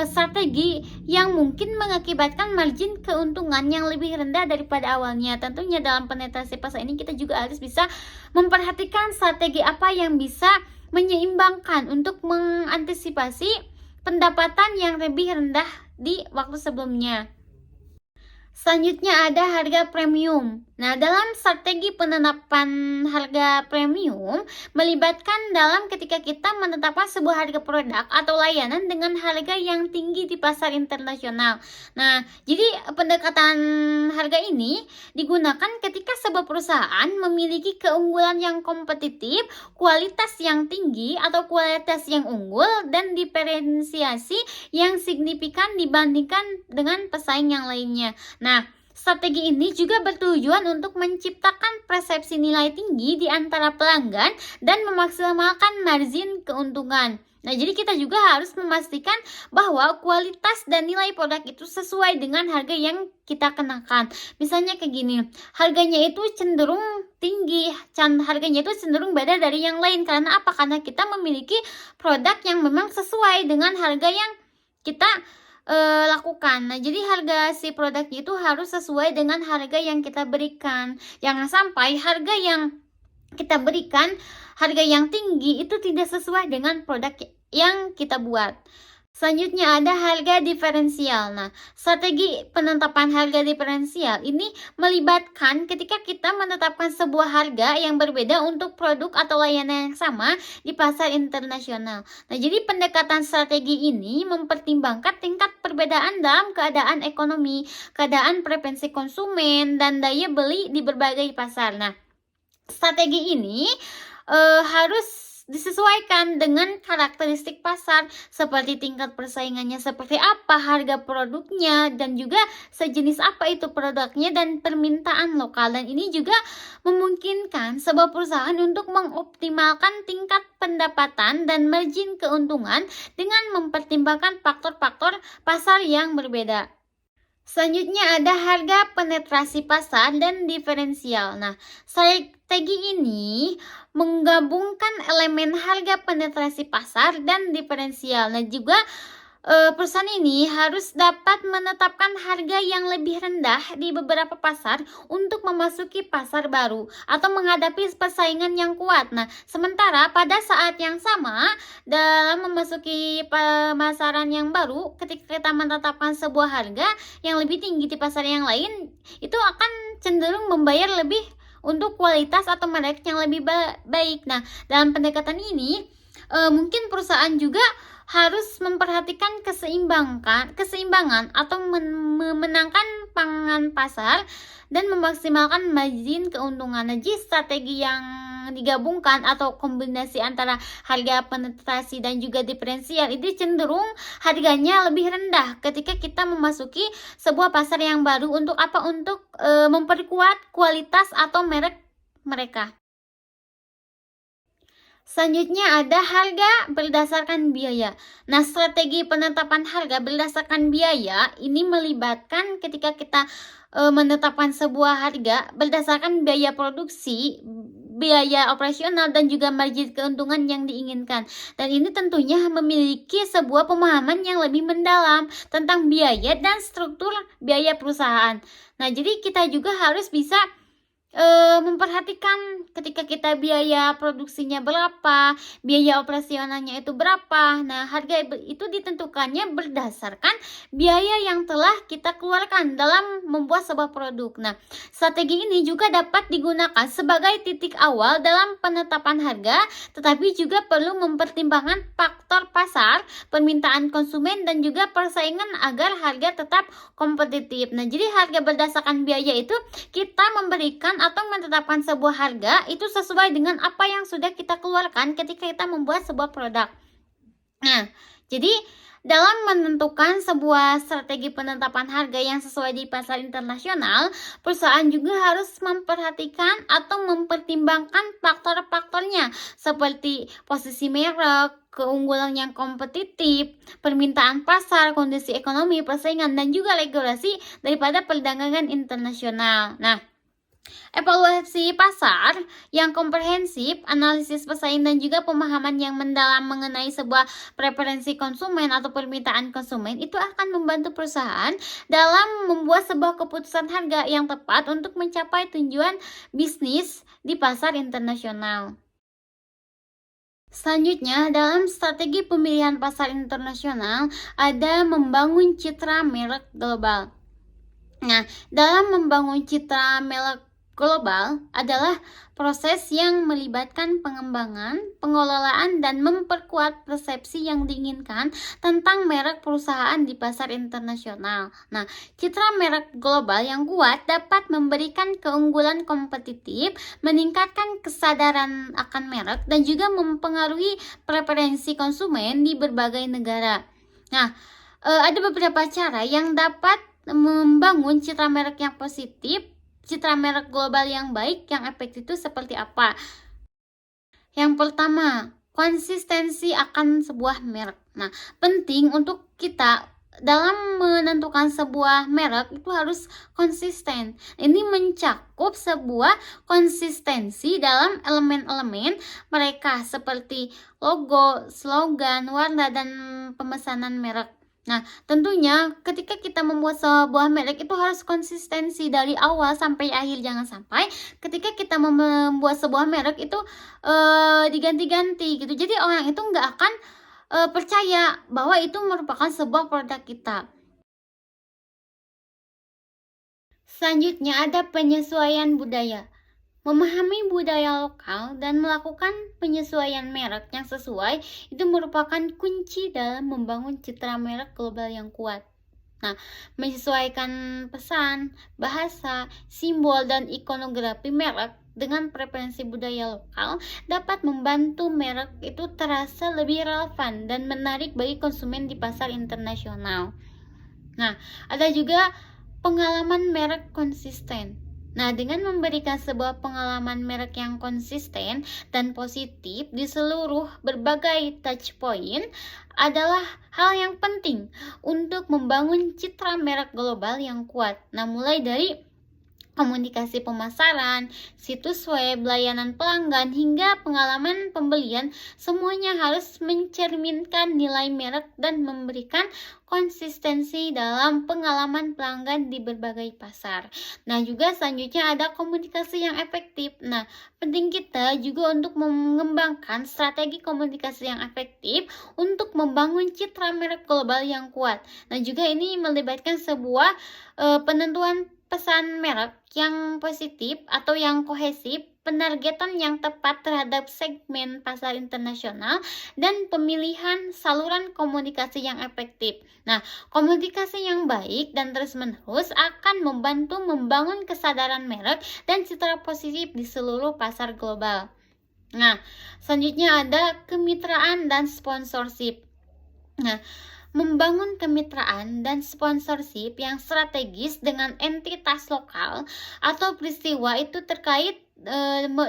strategi yang mungkin mengakibatkan margin keuntungan yang lebih rendah daripada awalnya. Tentunya dalam penetrasi pasar ini kita juga harus bisa memperhatikan strategi apa yang bisa menyeimbangkan untuk mengantisipasi pendapatan yang lebih rendah di waktu sebelumnya. Selanjutnya ada harga premium. Nah, dalam strategi penetapan harga premium melibatkan dalam ketika kita menetapkan sebuah harga produk atau layanan dengan harga yang tinggi di pasar internasional. Nah, jadi pendekatan harga ini digunakan ketika sebuah perusahaan memiliki keunggulan yang kompetitif, kualitas yang tinggi atau kualitas yang unggul, dan diferensiasi yang signifikan dibandingkan dengan pesaing yang lainnya. Nah, strategi ini juga bertujuan untuk menciptakan persepsi nilai tinggi di antara pelanggan dan memaksimalkan margin keuntungan. Nah, jadi kita juga harus memastikan bahwa kualitas dan nilai produk itu sesuai dengan harga yang kita kenakan. Misalnya kayak gini, harganya itu cenderung tinggi, harganya itu cenderung beda dari yang lain. Karena apa? Karena kita memiliki produk yang memang sesuai dengan harga yang kita lakukan. Nah, jadi harga si produknya itu harus sesuai dengan harga yang kita berikan. Jangan sampai harga yang kita berikan, harga yang tinggi itu tidak sesuai dengan produk yang kita buat. Selanjutnya ada harga diferensial. Nah, strategi penetapan harga diferensial ini melibatkan ketika kita menetapkan sebuah harga yang berbeda untuk produk atau layanan yang sama di pasar internasional. Nah, jadi pendekatan strategi ini mempertimbangkan tingkat perbedaan dalam keadaan ekonomi, keadaan preferensi konsumen, dan daya beli di berbagai pasar. Nah, strategi ini harus disesuaikan dengan karakteristik pasar, seperti tingkat persaingannya seperti apa, harga produknya, dan juga sejenis apa itu produknya, dan permintaan lokal. Dan ini juga memungkinkan sebuah perusahaan untuk mengoptimalkan tingkat pendapatan dan margin keuntungan dengan mempertimbangkan faktor-faktor pasar yang berbeda. Selanjutnya ada harga penetrasi pasar dan diferensial. Nah, strategi ini menggabungkan elemen harga penetrasi pasar dan diferensial. Nah, juga perusahaan ini harus dapat menetapkan harga yang lebih rendah di beberapa pasar untuk memasuki pasar baru atau menghadapi persaingan yang kuat. Nah, sementara pada saat yang sama dalam memasuki pemasaran yang baru, ketika kita menetapkan sebuah harga yang lebih tinggi di pasar yang lain, itu akan cenderung membayar lebih untuk kualitas atau merek yang lebih baik. Nah, dalam pendekatan ini mungkin perusahaan juga harus memperhatikan keseimbangan atau memenangkan pangan pasar dan memaksimalkan margin keuntungan. Jadi strategi yang digabungkan atau kombinasi antara harga penetrasi dan juga diferensial itu cenderung harganya lebih rendah ketika kita memasuki sebuah pasar yang baru. Untuk apa? Untuk memperkuat kualitas atau merek mereka. Selanjutnya ada harga berdasarkan biaya. Nah, strategi penetapan harga berdasarkan biaya ini melibatkan ketika kita menetapkan sebuah harga berdasarkan biaya produksi, biaya operasional, dan juga margin keuntungan yang diinginkan. Dan ini tentunya memiliki sebuah pemahaman yang lebih mendalam tentang biaya dan struktur biaya perusahaan. Nah, jadi kita juga harus bisa memperhatikan ketika kita biaya produksinya berapa, biaya operasionalnya itu berapa. Nah, harga itu ditentukannya berdasarkan biaya yang telah kita keluarkan dalam membuat sebuah produk. Nah, strategi ini juga dapat digunakan sebagai titik awal dalam penetapan harga, tetapi juga perlu mempertimbangkan faktor pasar, permintaan konsumen, dan juga persaingan agar harga tetap kompetitif. Nah, jadi harga berdasarkan biaya itu kita memberikan atau menetapkan sebuah harga itu sesuai dengan apa yang sudah kita keluarkan ketika kita membuat sebuah produk. Nah, jadi dalam menentukan sebuah strategi penetapan harga yang sesuai di pasar internasional, perusahaan juga harus memperhatikan atau mempertimbangkan faktor-faktornya seperti posisi merek, keunggulan yang kompetitif, permintaan pasar, kondisi ekonomi, persaingan, dan juga regulasi daripada perdagangan internasional. Nah, evaluasi pasar yang komprehensif, analisis pesaing dan juga pemahaman yang mendalam mengenai sebuah preferensi konsumen atau permintaan konsumen itu akan membantu perusahaan dalam membuat sebuah keputusan harga yang tepat untuk mencapai tujuan bisnis di pasar internasional. Selanjutnya, dalam strategi pemilihan pasar internasional ada membangun citra merek global. Nah, dalam membangun citra merek global adalah proses yang melibatkan pengembangan, pengelolaan, dan memperkuat persepsi yang diinginkan tentang merek perusahaan di pasar internasional. Nah, citra merek global yang kuat dapat memberikan keunggulan kompetitif, meningkatkan kesadaran akan merek, dan juga mempengaruhi preferensi konsumen di berbagai negara. Nah, ada beberapa cara yang dapat membangun citra merek yang positif, citra merek global yang baik, yang efektif itu seperti apa? Yang pertama, konsistensi akan sebuah merek. Nah, penting untuk kita dalam menentukan sebuah merek itu harus konsisten. Ini mencakup sebuah konsistensi dalam elemen-elemen mereka seperti logo, slogan, warna, dan pemesanan merek. Nah, tentunya ketika kita membuat sebuah merek itu harus konsistensi dari awal sampai akhir. Jangan sampai ketika kita membuat sebuah merek itu diganti-ganti gitu. Jadi orang itu nggak akan percaya bahwa itu merupakan sebuah produk kita. Selanjutnya ada penyesuaian budaya. Memahami budaya lokal dan melakukan penyesuaian merek yang sesuai itu merupakan kunci dalam membangun citra merek global yang kuat. Nah, menyesuaikan pesan, bahasa, simbol, dan ikonografi merek dengan preferensi budaya lokal dapat membantu merek itu terasa lebih relevan dan menarik bagi konsumen di pasar internasional. Nah, ada juga pengalaman merek konsisten. Nah, dengan memberikan sebuah pengalaman merek yang konsisten dan positif di seluruh berbagai touch point adalah hal yang penting untuk membangun citra merek global yang kuat. Nah, mulai dari komunikasi pemasaran, situs web, layanan pelanggan, hingga pengalaman pembelian, semuanya harus mencerminkan nilai merek dan memberikan konsistensi dalam pengalaman pelanggan di berbagai pasar. Nah, juga selanjutnya ada komunikasi yang efektif. Nah, penting kita juga untuk mengembangkan strategi komunikasi yang efektif untuk membangun citra merek global yang kuat. Nah, juga ini melibatkan sebuah penentuan pesan merek yang positif atau yang kohesif, penargetan yang tepat terhadap segmen pasar internasional, dan pemilihan saluran komunikasi yang efektif. Nah, komunikasi yang baik dan terus-menerus akan membantu membangun kesadaran merek dan citra positif di seluruh pasar global. Nah, selanjutnya ada kemitraan dan sponsorship. Nah, membangun kemitraan dan sponsorship yang strategis dengan entitas lokal atau peristiwa itu terkait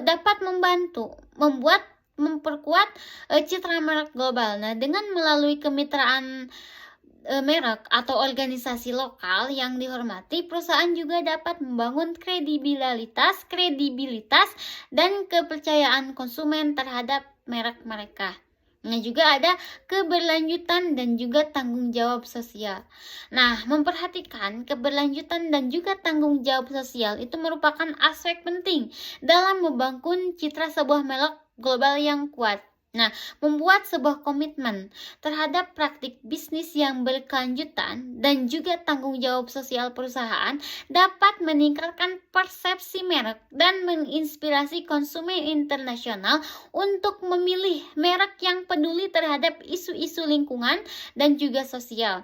dapat membantu memperkuat citra merek global. Nah, dengan melalui kemitraan merek atau organisasi lokal yang dihormati, perusahaan juga dapat membangun kredibilitas dan kepercayaan konsumen terhadap merek mereka. Nah, juga ada keberlanjutan dan juga tanggung jawab sosial. Nah, memperhatikan keberlanjutan dan juga tanggung jawab sosial itu merupakan aspek penting dalam membangun citra sebuah merek global yang kuat. Nah, membuat sebuah komitmen terhadap praktik bisnis yang berkelanjutan dan juga tanggung jawab sosial perusahaan dapat meningkatkan persepsi merek dan menginspirasi konsumen internasional untuk memilih merek yang peduli terhadap isu-isu lingkungan dan juga sosial.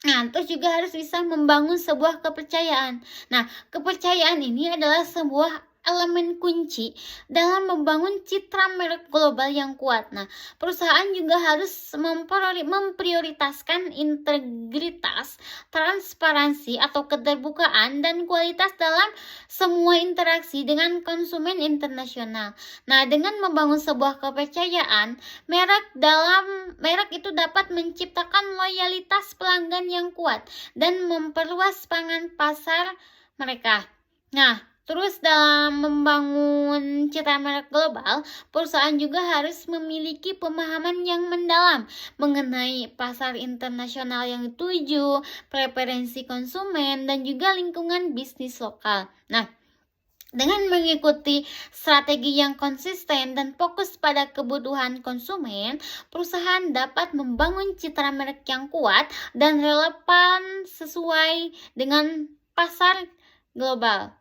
Nah, terus juga harus bisa membangun sebuah kepercayaan. Nah, kepercayaan ini adalah sebuah elemen kunci dalam membangun citra merek global yang kuat. Nah, perusahaan juga harus memprioritaskan integritas, transparansi atau keterbukaan dan kualitas dalam semua interaksi dengan konsumen internasional. Nah, dengan membangun sebuah kepercayaan, merek itu dapat menciptakan loyalitas pelanggan yang kuat dan memperluas pangan pasar mereka. Nah, terus dalam membangun citra merek global, perusahaan juga harus memiliki pemahaman yang mendalam mengenai pasar internasional yang dituju, preferensi konsumen, dan juga lingkungan bisnis lokal. Nah, dengan mengikuti strategi yang konsisten dan fokus pada kebutuhan konsumen, perusahaan dapat membangun citra merek yang kuat dan relevan sesuai dengan pasar global.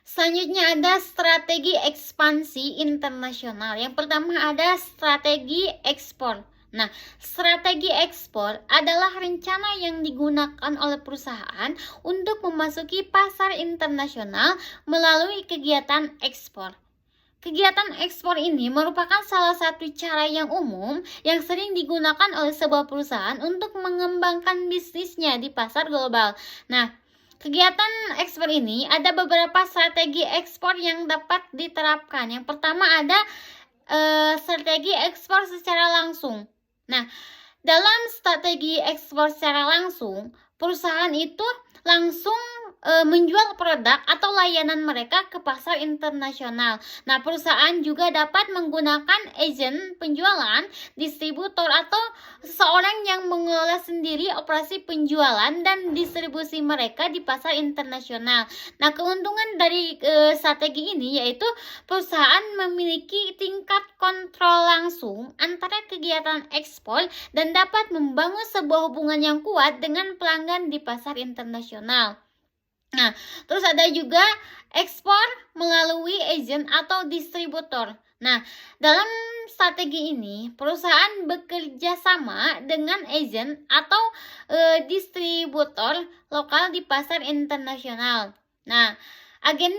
Selanjutnya ada strategi ekspansi internasional. Yang pertama ada strategi ekspor. Nah, strategi ekspor adalah rencana yang digunakan oleh perusahaan untuk memasuki pasar internasional melalui kegiatan ekspor. Kegiatan ekspor ini merupakan salah satu cara yang umum yang sering digunakan oleh sebuah perusahaan untuk mengembangkan bisnisnya di pasar global. Nah, kegiatan ekspor ini ada beberapa strategi ekspor yang dapat diterapkan. Yang pertama ada strategi ekspor secara langsung. Nah, dalam strategi ekspor secara langsung, perusahaan itu langsung menjual produk atau layanan mereka ke pasar internasional. Nah, perusahaan juga dapat menggunakan agen penjualan, distributor, atau seseorang yang mengelola sendiri operasi penjualan dan distribusi mereka di pasar internasional. Nah, keuntungan dari strategi ini yaitu perusahaan memiliki tingkat kontrol langsung antara kegiatan ekspor dan dapat membangun sebuah hubungan yang kuat dengan pelanggan di pasar internasional. Nah, terus ada juga ekspor melalui agen atau distributor. Nah, dalam strategi ini, perusahaan bekerja sama dengan agen atau distributor lokal di pasar internasional. Nah, agen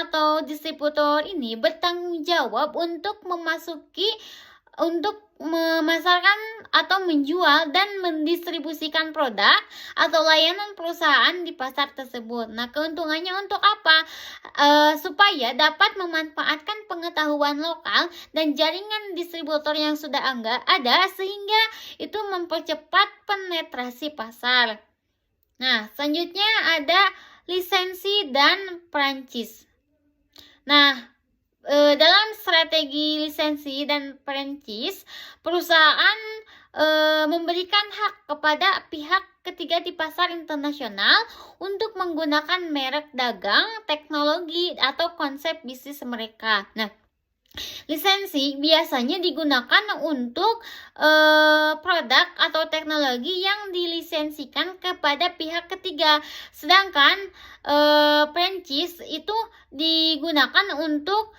atau distributor ini bertanggung jawab untuk memasarkan atau menjual dan mendistribusikan produk atau layanan perusahaan di pasar tersebut. Nah, keuntungannya untuk apa? Supaya dapat memanfaatkan pengetahuan lokal dan jaringan distributor yang sudah ada sehingga itu mempercepat penetrasi pasar. Nah, selanjutnya ada lisensi dan franchise. Nah, dalam strategi lisensi dan franchise, perusahaan memberikan hak kepada pihak ketiga di pasar internasional untuk menggunakan merek dagang, teknologi, atau konsep bisnis mereka. Nah, lisensi biasanya digunakan untuk produk atau teknologi yang dilisensikan kepada pihak ketiga. Sedangkan franchise itu digunakan untuk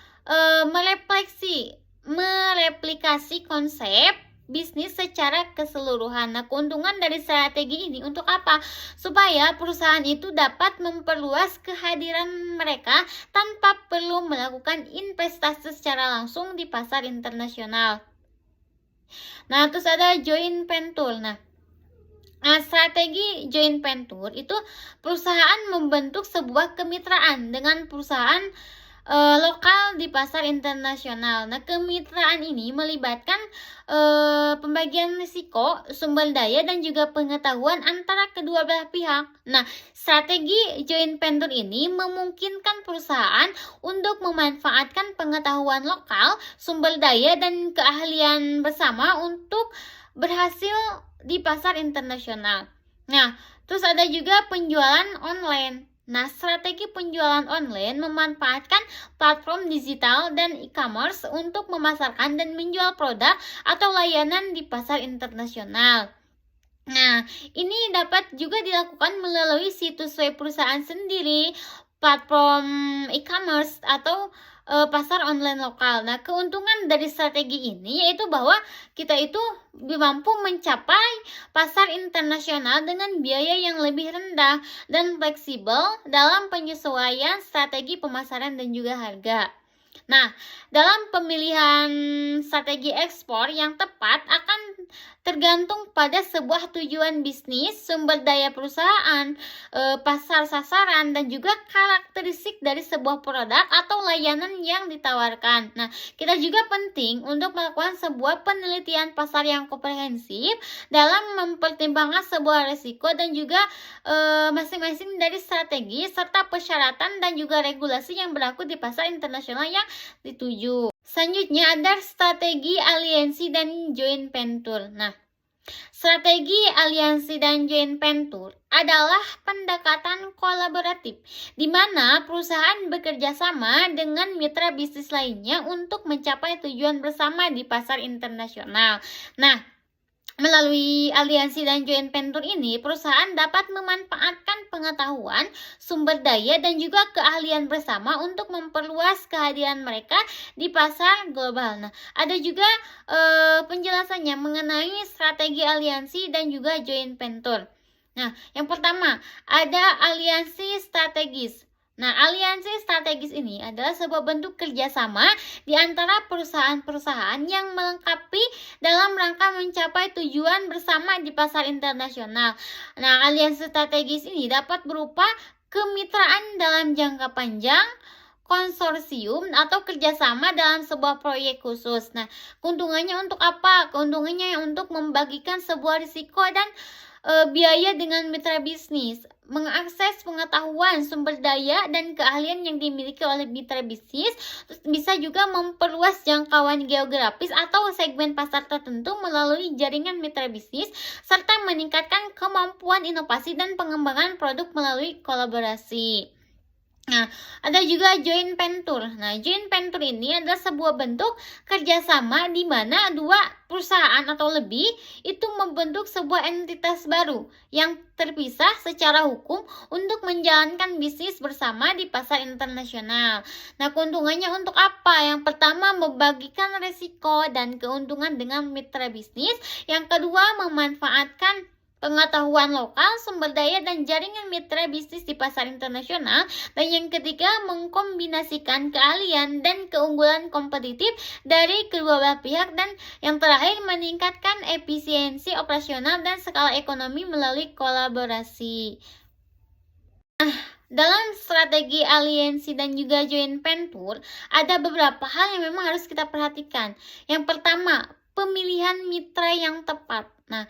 mereplikasi konsep bisnis secara keseluruhan. Nah, keuntungan dari strategi ini untuk apa? Supaya perusahaan itu dapat memperluas kehadiran mereka tanpa perlu melakukan investasi secara langsung di pasar internasional. Nah, terus ada joint venture. Nah, strategi joint venture itu perusahaan membentuk sebuah kemitraan dengan perusahaan lokal di pasar internasional. Nah, kemitraan ini melibatkan pembagian risiko, sumber daya, dan juga pengetahuan antara kedua belah pihak. Nah, strategi joint venture ini memungkinkan perusahaan untuk memanfaatkan pengetahuan lokal, sumber daya, dan keahlian bersama untuk berhasil di pasar internasional. Nah, terus ada juga penjualan online. Nah, strategi penjualan online memanfaatkan platform digital dan e-commerce untuk memasarkan dan menjual produk atau layanan di pasar internasional. Nah, ini dapat juga dilakukan melalui situs web perusahaan sendiri, platform e-commerce atau pasar online lokal. Nah, keuntungan dari strategi ini yaitu bahwa kita itu mampu mencapai pasar internasional dengan biaya yang lebih rendah dan fleksibel dalam penyesuaian strategi pemasaran dan juga harga. Nah, dalam pemilihan strategi ekspor yang tepat akan tergantung pada sebuah tujuan bisnis, sumber daya perusahaan, pasar sasaran, dan juga karakteristik dari sebuah produk atau layanan yang ditawarkan. Nah, kita juga penting untuk melakukan sebuah penelitian pasar yang komprehensif dalam mempertimbangkan sebuah risiko dan juga masing-masing dari strategi serta persyaratan dan juga regulasi yang berlaku di pasar internasional yang dituju. Selanjutnya ada strategi aliansi dan joint venture. Nah, strategi aliansi dan joint venture adalah pendekatan kolaboratif di mana perusahaan bekerja sama dengan mitra bisnis lainnya untuk mencapai tujuan bersama di pasar internasional. Nah, melalui aliansi dan joint venture ini, perusahaan dapat memanfaatkan pengetahuan, sumber daya, dan juga keahlian bersama untuk memperluas kehadiran mereka di pasar global. Nah, ada juga penjelasannya mengenai strategi aliansi dan juga joint venture. Nah, yang pertama, ada aliansi strategis. Nah, aliansi strategis ini adalah sebuah bentuk kerjasama di antara perusahaan-perusahaan yang melengkapi dalam rangka mencapai tujuan bersama di pasar internasional. Nah, aliansi strategis ini dapat berupa kemitraan dalam jangka panjang, konsorsium atau kerjasama dalam sebuah proyek khusus. Nah, keuntungannya untuk apa? Keuntungannya untuk membagikan sebuah risiko dan biaya dengan mitra bisnis, mengakses pengetahuan, sumber daya, dan keahlian yang dimiliki oleh mitra bisnis. Terus bisa juga memperluas jangkauan geografis atau segmen pasar tertentu melalui jaringan mitra bisnis, serta meningkatkan kemampuan inovasi dan pengembangan produk melalui kolaborasi. Nah, ada juga joint venture. Nah, joint venture ini adalah sebuah bentuk kerjasama di mana dua perusahaan atau lebih itu membentuk sebuah entitas baru yang terpisah secara hukum untuk menjalankan bisnis bersama di pasar internasional. Nah, keuntungannya untuk apa? Yang pertama, membagikan risiko dan keuntungan dengan mitra bisnis. Yang kedua, memanfaatkan pengetahuan lokal, sumber daya, dan jaringan mitra bisnis di pasar internasional. Dan yang ketiga, mengkombinasikan keahlian dan keunggulan kompetitif dari kedua belah pihak. Dan yang terakhir, meningkatkan efisiensi operasional dan skala ekonomi melalui kolaborasi. Dalam strategi aliansi dan juga joint venture, ada beberapa hal yang memang harus kita perhatikan. Yang pertama, pemilihan mitra yang tepat. Nah,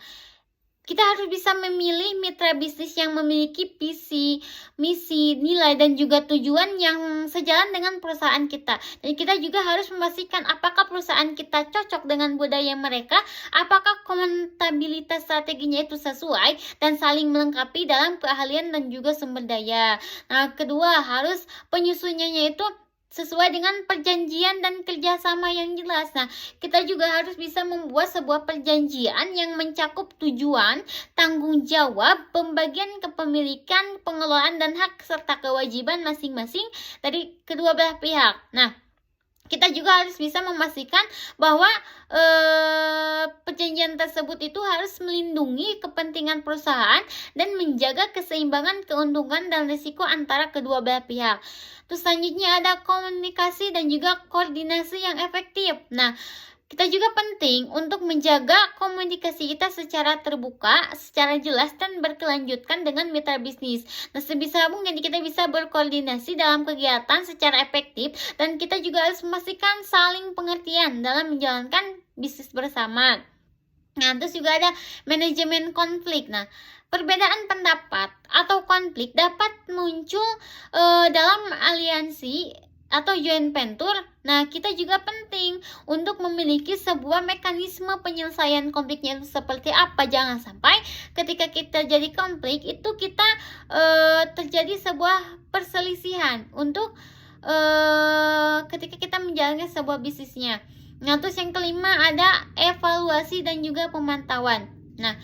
kita harus bisa memilih mitra bisnis yang memiliki visi, misi, nilai, dan juga tujuan yang sejalan dengan perusahaan kita. Dan kita juga harus memastikan apakah perusahaan kita cocok dengan budaya mereka, apakah kontabilitas strateginya itu sesuai dan saling melengkapi dalam keahlian dan juga sumber daya. Nah, kedua, harus penyusunannya itu sesuai dengan perjanjian dan kerjasama yang jelas. Nah, kita juga harus bisa membuat sebuah perjanjian yang mencakup tujuan, tanggung jawab, pembagian kepemilikan, pengelolaan, dan hak serta kewajiban masing-masing dari kedua belah pihak. Nah, kita juga harus bisa memastikan bahwa perjanjian tersebut itu harus melindungi kepentingan perusahaan dan menjaga keseimbangan keuntungan dan risiko antara kedua belah pihak. Terus selanjutnya ada komunikasi dan juga koordinasi yang efektif. Nah, kita juga penting untuk menjaga komunikasi kita secara terbuka, secara jelas, dan berkelanjutan dengan mitra bisnis. Nah, sebisa mungkin kita bisa berkoordinasi dalam kegiatan secara efektif, dan kita juga harus memastikan saling pengertian dalam menjalankan bisnis bersama. Nah, terus juga ada manajemen konflik. Nah, perbedaan pendapat atau konflik dapat muncul dalam aliansi atau joint venture. Nah, kita juga penting untuk memiliki sebuah mekanisme penyelesaian konfliknya seperti apa. Jangan sampai ketika kita jadi konflik itu kita terjadi sebuah perselisihan untuk ketika kita menjalankan sebuah bisnisnya. Nah, terus yang kelima ada evaluasi dan juga pemantauan. Nah,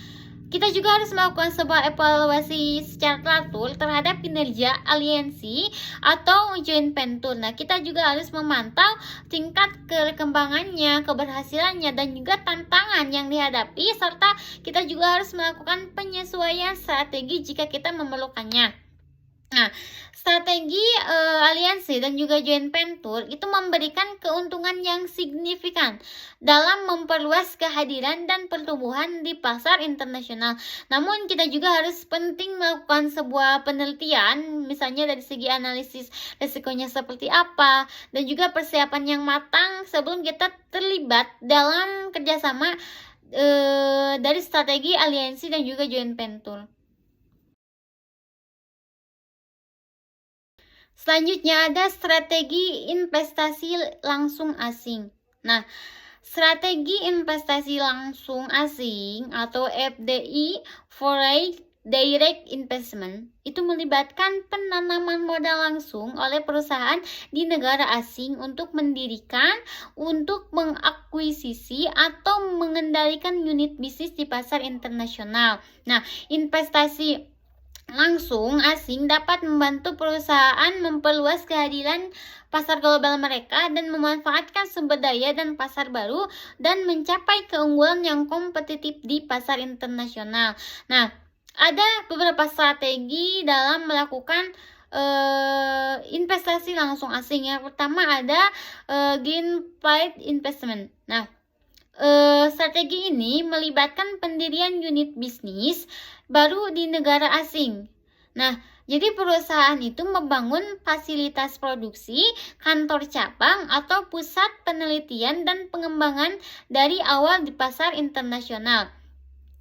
kita juga harus melakukan sebuah evaluasi secara teratur terhadap kinerja aliansi atau joint venture. Nah, kita juga harus memantau tingkat perkembangannya, keberhasilannya, dan juga tantangan yang dihadapi, serta kita juga harus melakukan penyesuaian strategi jika kita memerlukannya. Nah, strategi aliansi dan juga joint venture itu memberikan keuntungan yang signifikan dalam memperluas kehadiran dan pertumbuhan di pasar internasional. Namun kita juga harus penting melakukan sebuah penelitian, misalnya dari segi analisis resikonya seperti apa, dan juga persiapan yang matang sebelum kita terlibat dalam kerjasama dari strategi aliansi dan juga joint venture. Selanjutnya ada strategi investasi langsung asing. Nah, strategi investasi langsung asing atau FDI, Foreign Direct Investment, itu melibatkan penanaman modal langsung oleh perusahaan di negara asing untuk mendirikan, untuk mengakuisisi atau mengendalikan unit bisnis di pasar internasional. Nah, investasi langsung asing dapat membantu perusahaan memperluas kehadiran pasar global mereka dan memanfaatkan sumber daya dan pasar baru dan mencapai keunggulan yang kompetitif di pasar internasional. Nah, ada beberapa strategi dalam melakukan investasi langsung asing. Yang pertama ada Greenfield Investment. Nah, strategi ini melibatkan pendirian unit bisnis baru di negara asing. Nah, jadi perusahaan itu membangun fasilitas produksi, kantor cabang, atau pusat penelitian dan pengembangan dari awal di pasar internasional.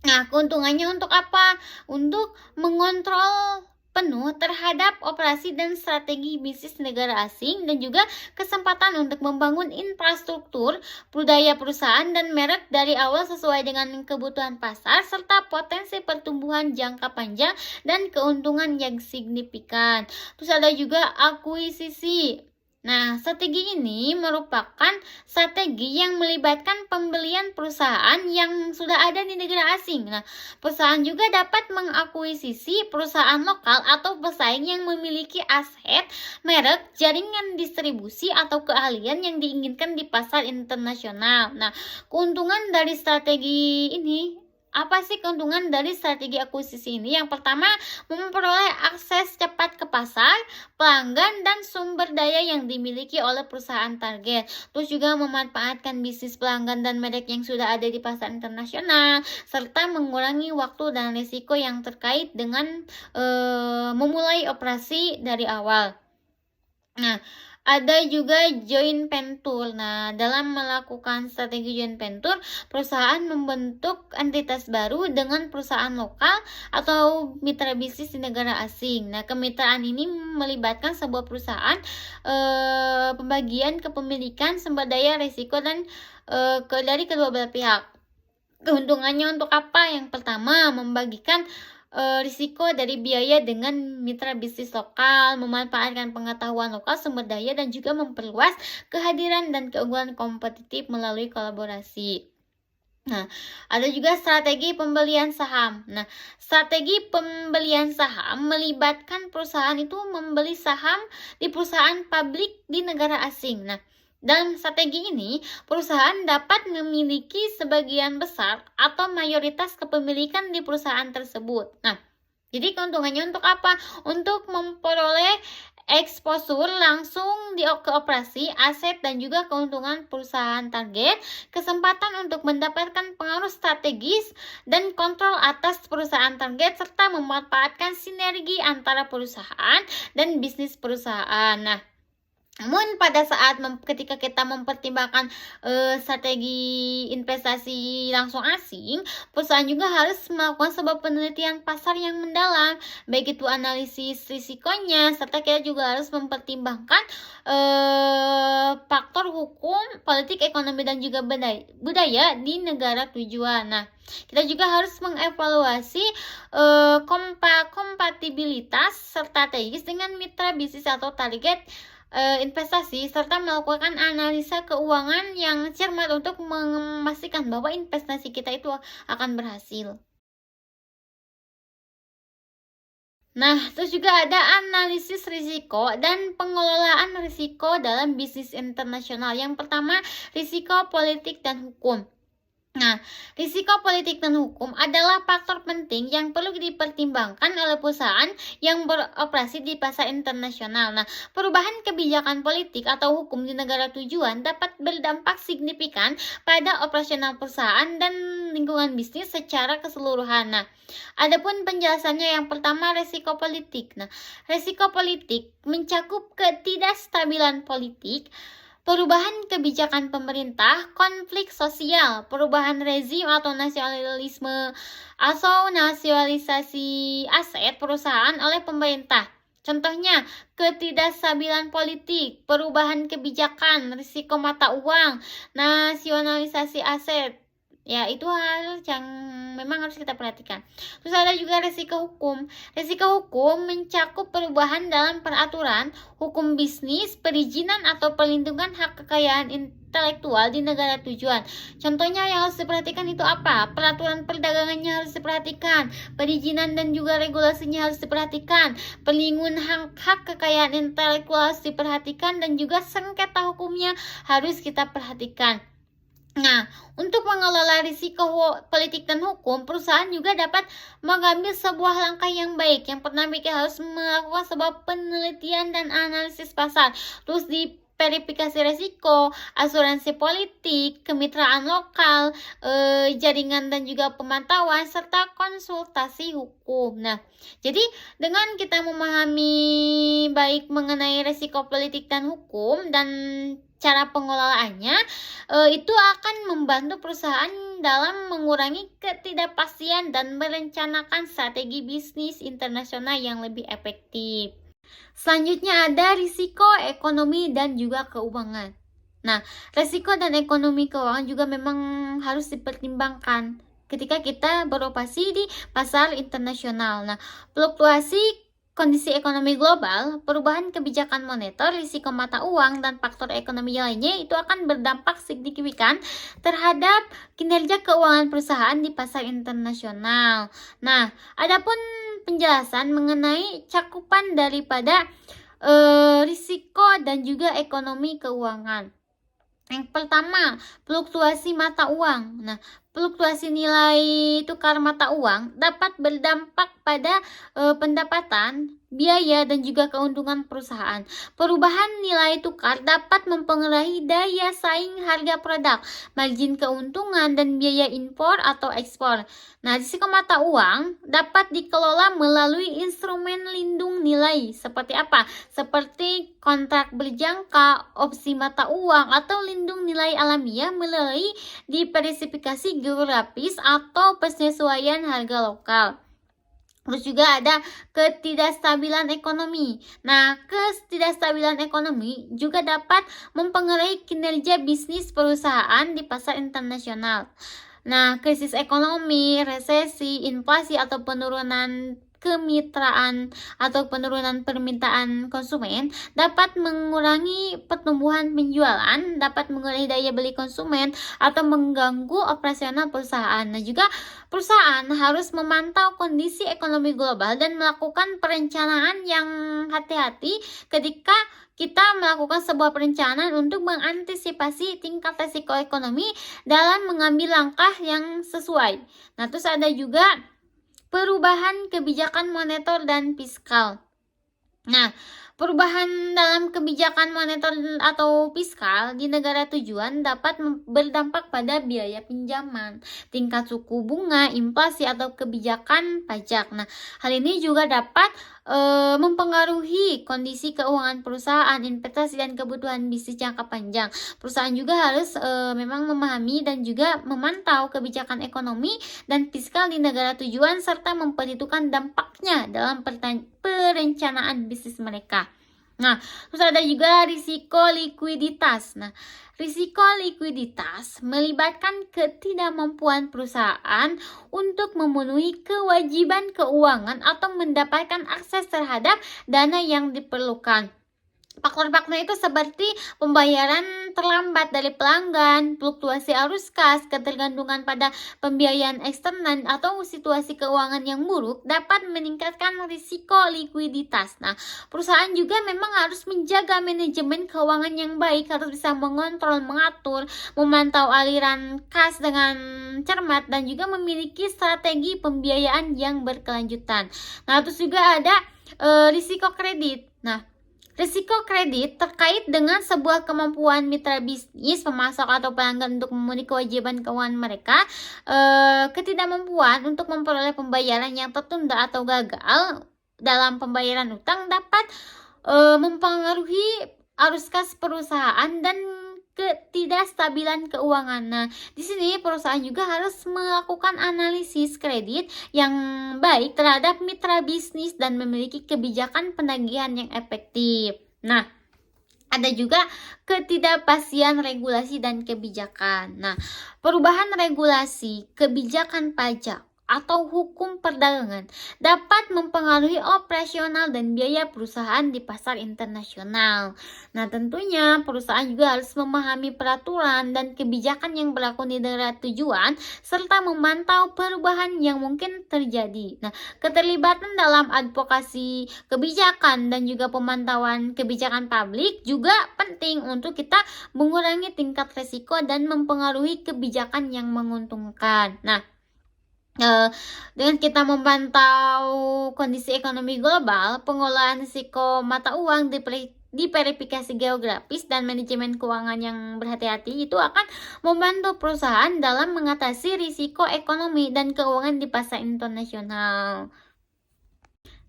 Nah, keuntungannya untuk apa? Untuk mengontrol penuh terhadap operasi dan strategi bisnis negara asing dan juga kesempatan untuk membangun infrastruktur, budaya perusahaan dan merek dari awal sesuai dengan kebutuhan pasar serta potensi pertumbuhan jangka panjang dan keuntungan yang signifikan. Terus ada juga akuisisi. Nah, strategi ini merupakan strategi yang melibatkan pembelian perusahaan yang sudah ada di negara asing. Nah, perusahaan juga dapat mengakuisisi perusahaan lokal atau pesaing yang memiliki aset, merek, jaringan distribusi, atau keahlian yang diinginkan di pasar internasional. Nah, keuntungan dari strategi ini, apa sih keuntungan dari strategi akuisisi ini? Yang pertama, memperoleh akses cepat ke pasar, pelanggan, dan sumber daya yang dimiliki oleh perusahaan target. Terus juga memanfaatkan bisnis pelanggan dan merek yang sudah ada di pasar internasional, serta mengurangi waktu dan risiko yang terkait dengan memulai operasi dari awal. Nah, ada juga joint venture. Nah, dalam melakukan strategi joint venture, perusahaan membentuk entitas baru dengan perusahaan lokal atau mitra bisnis di negara asing. Nah, kemitraan ini melibatkan sebuah perusahaan, pembagian kepemilikan, sumber daya, risiko, dan dari kedua belah pihak. Keuntungannya untuk apa? Yang pertama, membagikan risiko dari biaya dengan mitra bisnis lokal, memanfaatkan pengetahuan lokal, sumber daya, dan juga memperluas kehadiran dan keunggulan kompetitif melalui kolaborasi. Nah, ada juga strategi pembelian saham. Nah, strategi pembelian saham melibatkan perusahaan itu membeli saham di perusahaan publik di negara asing. Nah, dalam strategi ini, perusahaan dapat memiliki sebagian besar atau mayoritas kepemilikan di perusahaan tersebut. Nah, jadi keuntungannya untuk apa? Untuk memperoleh eksposur langsung ke operasi, aset, dan juga keuntungan perusahaan target, kesempatan untuk mendapatkan pengaruh strategis dan kontrol atas perusahaan target, serta memanfaatkan sinergi antara perusahaan dan bisnis perusahaan. Nah, namun pada saat ketika kita mempertimbangkan strategi investasi langsung asing, perusahaan juga harus melakukan sebuah penelitian pasar yang mendalam, baik itu analisis risikonya, serta kita juga harus mempertimbangkan faktor hukum, politik, ekonomi, dan juga budaya di negara tujuan. Nah, kita juga harus mengevaluasi kompatibilitas strategis dengan mitra bisnis atau target investasi, serta melakukan analisa keuangan yang cermat untuk memastikan bahwa investasi kita itu akan berhasil. Nah, terus juga ada analisis risiko dan pengelolaan risiko dalam bisnis internasional. Yang pertama, risiko politik dan hukum. Nah, risiko politik dan hukum adalah faktor penting yang perlu dipertimbangkan oleh perusahaan yang beroperasi di pasar internasional. Nah, perubahan kebijakan politik atau hukum di negara tujuan dapat berdampak signifikan pada operasional perusahaan dan lingkungan bisnis secara keseluruhan. Nah, adapun penjelasannya yang pertama risiko politik. Nah, risiko politik mencakup ketidakstabilan politik, perubahan kebijakan pemerintah, konflik sosial, perubahan rezim atau nasionalisasi aset perusahaan oleh pemerintah. Contohnya, ketidakstabilan politik, perubahan kebijakan, risiko mata uang, nasionalisasi aset. Ya, itu hal yang memang harus kita perhatikan. Terus ada juga risiko hukum. Risiko hukum mencakup perubahan dalam peraturan, hukum bisnis, perizinan atau perlindungan hak kekayaan intelektual di negara tujuan. Contohnya yang harus diperhatikan itu apa? Peraturan perdagangannya harus diperhatikan, perizinan dan juga regulasinya harus diperhatikan, perlindungan hak kekayaan intelektual harus diperhatikan, dan juga sengketa hukumnya harus kita perhatikan. Nah, untuk mengelola risiko politik dan hukum, perusahaan juga dapat mengambil sebuah langkah yang baik. Yang pertama, kita harus melakukan sebuah penelitian dan analisis pasar. Terus verifikasi risiko, asuransi politik, kemitraan lokal, jaringan dan juga pemantauan, serta konsultasi hukum. Nah, jadi dengan kita memahami baik mengenai risiko politik dan hukum dan cara pengelolaannya, itu akan membantu perusahaan dalam mengurangi ketidakpastian dan merencanakan strategi bisnis internasional yang lebih efektif. Selanjutnya ada risiko ekonomi dan juga keuangan. Nah, risiko dan ekonomi keuangan juga memang harus dipertimbangkan ketika kita beroperasi di pasar internasional. Nah, fluktuasi kondisi ekonomi global, perubahan kebijakan moneter, risiko mata uang, dan faktor ekonomi lainnya itu akan berdampak signifikan terhadap kinerja keuangan perusahaan di pasar internasional. Nah, adapun penjelasan mengenai cakupan daripada risiko dan juga ekonomi keuangan. Yang pertama, fluktuasi mata uang. Nah, fluktuasi nilai tukar mata uang dapat berdampak pada pendapatan, biaya, dan juga keuntungan perusahaan. Perubahan nilai tukar dapat mempengaruhi daya saing harga produk, margin keuntungan, dan biaya impor atau ekspor. Nah, risiko mata uang dapat dikelola melalui instrumen lindung nilai seperti apa? Seperti kontrak berjangka, opsi mata uang, atau lindung nilai alamiah melalui diversifikasi geografis atau penyesuaian harga lokal. Terus juga ada ketidakstabilan ekonomi. Nah, ketidakstabilan ekonomi juga dapat mempengaruhi kinerja bisnis perusahaan di pasar internasional. Nah, krisis ekonomi, resesi, inflasi, atau penurunan kemitraan atau penurunan permintaan konsumen dapat mengurangi pertumbuhan penjualan, dapat mengurangi daya beli konsumen, atau mengganggu operasional perusahaan. Nah, juga perusahaan harus memantau kondisi ekonomi global dan melakukan perencanaan yang hati-hati ketika kita melakukan sebuah perencanaan untuk mengantisipasi tingkat risiko ekonomi dalam mengambil langkah yang sesuai. Nah, terus ada juga perubahan kebijakan moneter dan fiskal. Nah, perubahan dalam kebijakan moneter atau fiskal di negara tujuan dapat berdampak pada biaya pinjaman, tingkat suku bunga, inflasi, atau kebijakan pajak. Nah, hal ini juga dapat mempengaruhi kondisi keuangan perusahaan, investasi, dan kebutuhan bisnis jangka panjang. Perusahaan juga harus memang memahami dan juga memantau kebijakan ekonomi dan fiskal di negara tujuan serta memperhitungkan dampaknya dalam perencanaan bisnis mereka. Nah, terus ada juga risiko likuiditas. Nah, risiko likuiditas melibatkan ketidakmampuan perusahaan untuk memenuhi kewajiban keuangan atau mendapatkan akses terhadap dana yang diperlukan. Faktor-faktor itu seperti pembayaran terlambat dari pelanggan, fluktuasi arus kas, ketergantungan pada pembiayaan eksternal, atau situasi keuangan yang buruk dapat meningkatkan risiko likuiditas. Nah, perusahaan juga memang harus menjaga manajemen keuangan yang baik, harus bisa mengontrol, mengatur, memantau aliran kas dengan cermat, dan juga memiliki strategi pembiayaan yang berkelanjutan. Nah, terus juga ada risiko kredit. Nah, risiko kredit terkait dengan sebuah kemampuan mitra bisnis, pemasok atau pelanggan untuk memenuhi kewajiban keuangan mereka. Ketidakmampuan untuk memperoleh pembayaran yang tertunda atau gagal dalam pembayaran utang dapat mempengaruhi arus kas perusahaan dan ketidakstabilan keuangan. Nah, di sini perusahaan juga harus melakukan analisis kredit yang baik terhadap mitra bisnis dan memiliki kebijakan penagihan yang efektif. Nah, ada juga ketidakpastian regulasi dan kebijakan. Nah, perubahan regulasi, kebijakan pajak, atau hukum perdagangan dapat mempengaruhi operasional dan biaya perusahaan di pasar internasional. Nah, tentunya perusahaan juga harus memahami peraturan dan kebijakan yang berlaku di negara tujuan serta memantau perubahan yang mungkin terjadi. Nah, keterlibatan dalam advokasi kebijakan dan juga pemantauan kebijakan publik juga penting untuk kita mengurangi tingkat risiko dan mempengaruhi kebijakan yang menguntungkan. Nah, dengan kita memantau kondisi ekonomi global, pengelolaan risiko mata uang diverifikasi geografis dan manajemen keuangan yang berhati-hati itu akan membantu perusahaan dalam mengatasi risiko ekonomi dan keuangan di pasar internasional.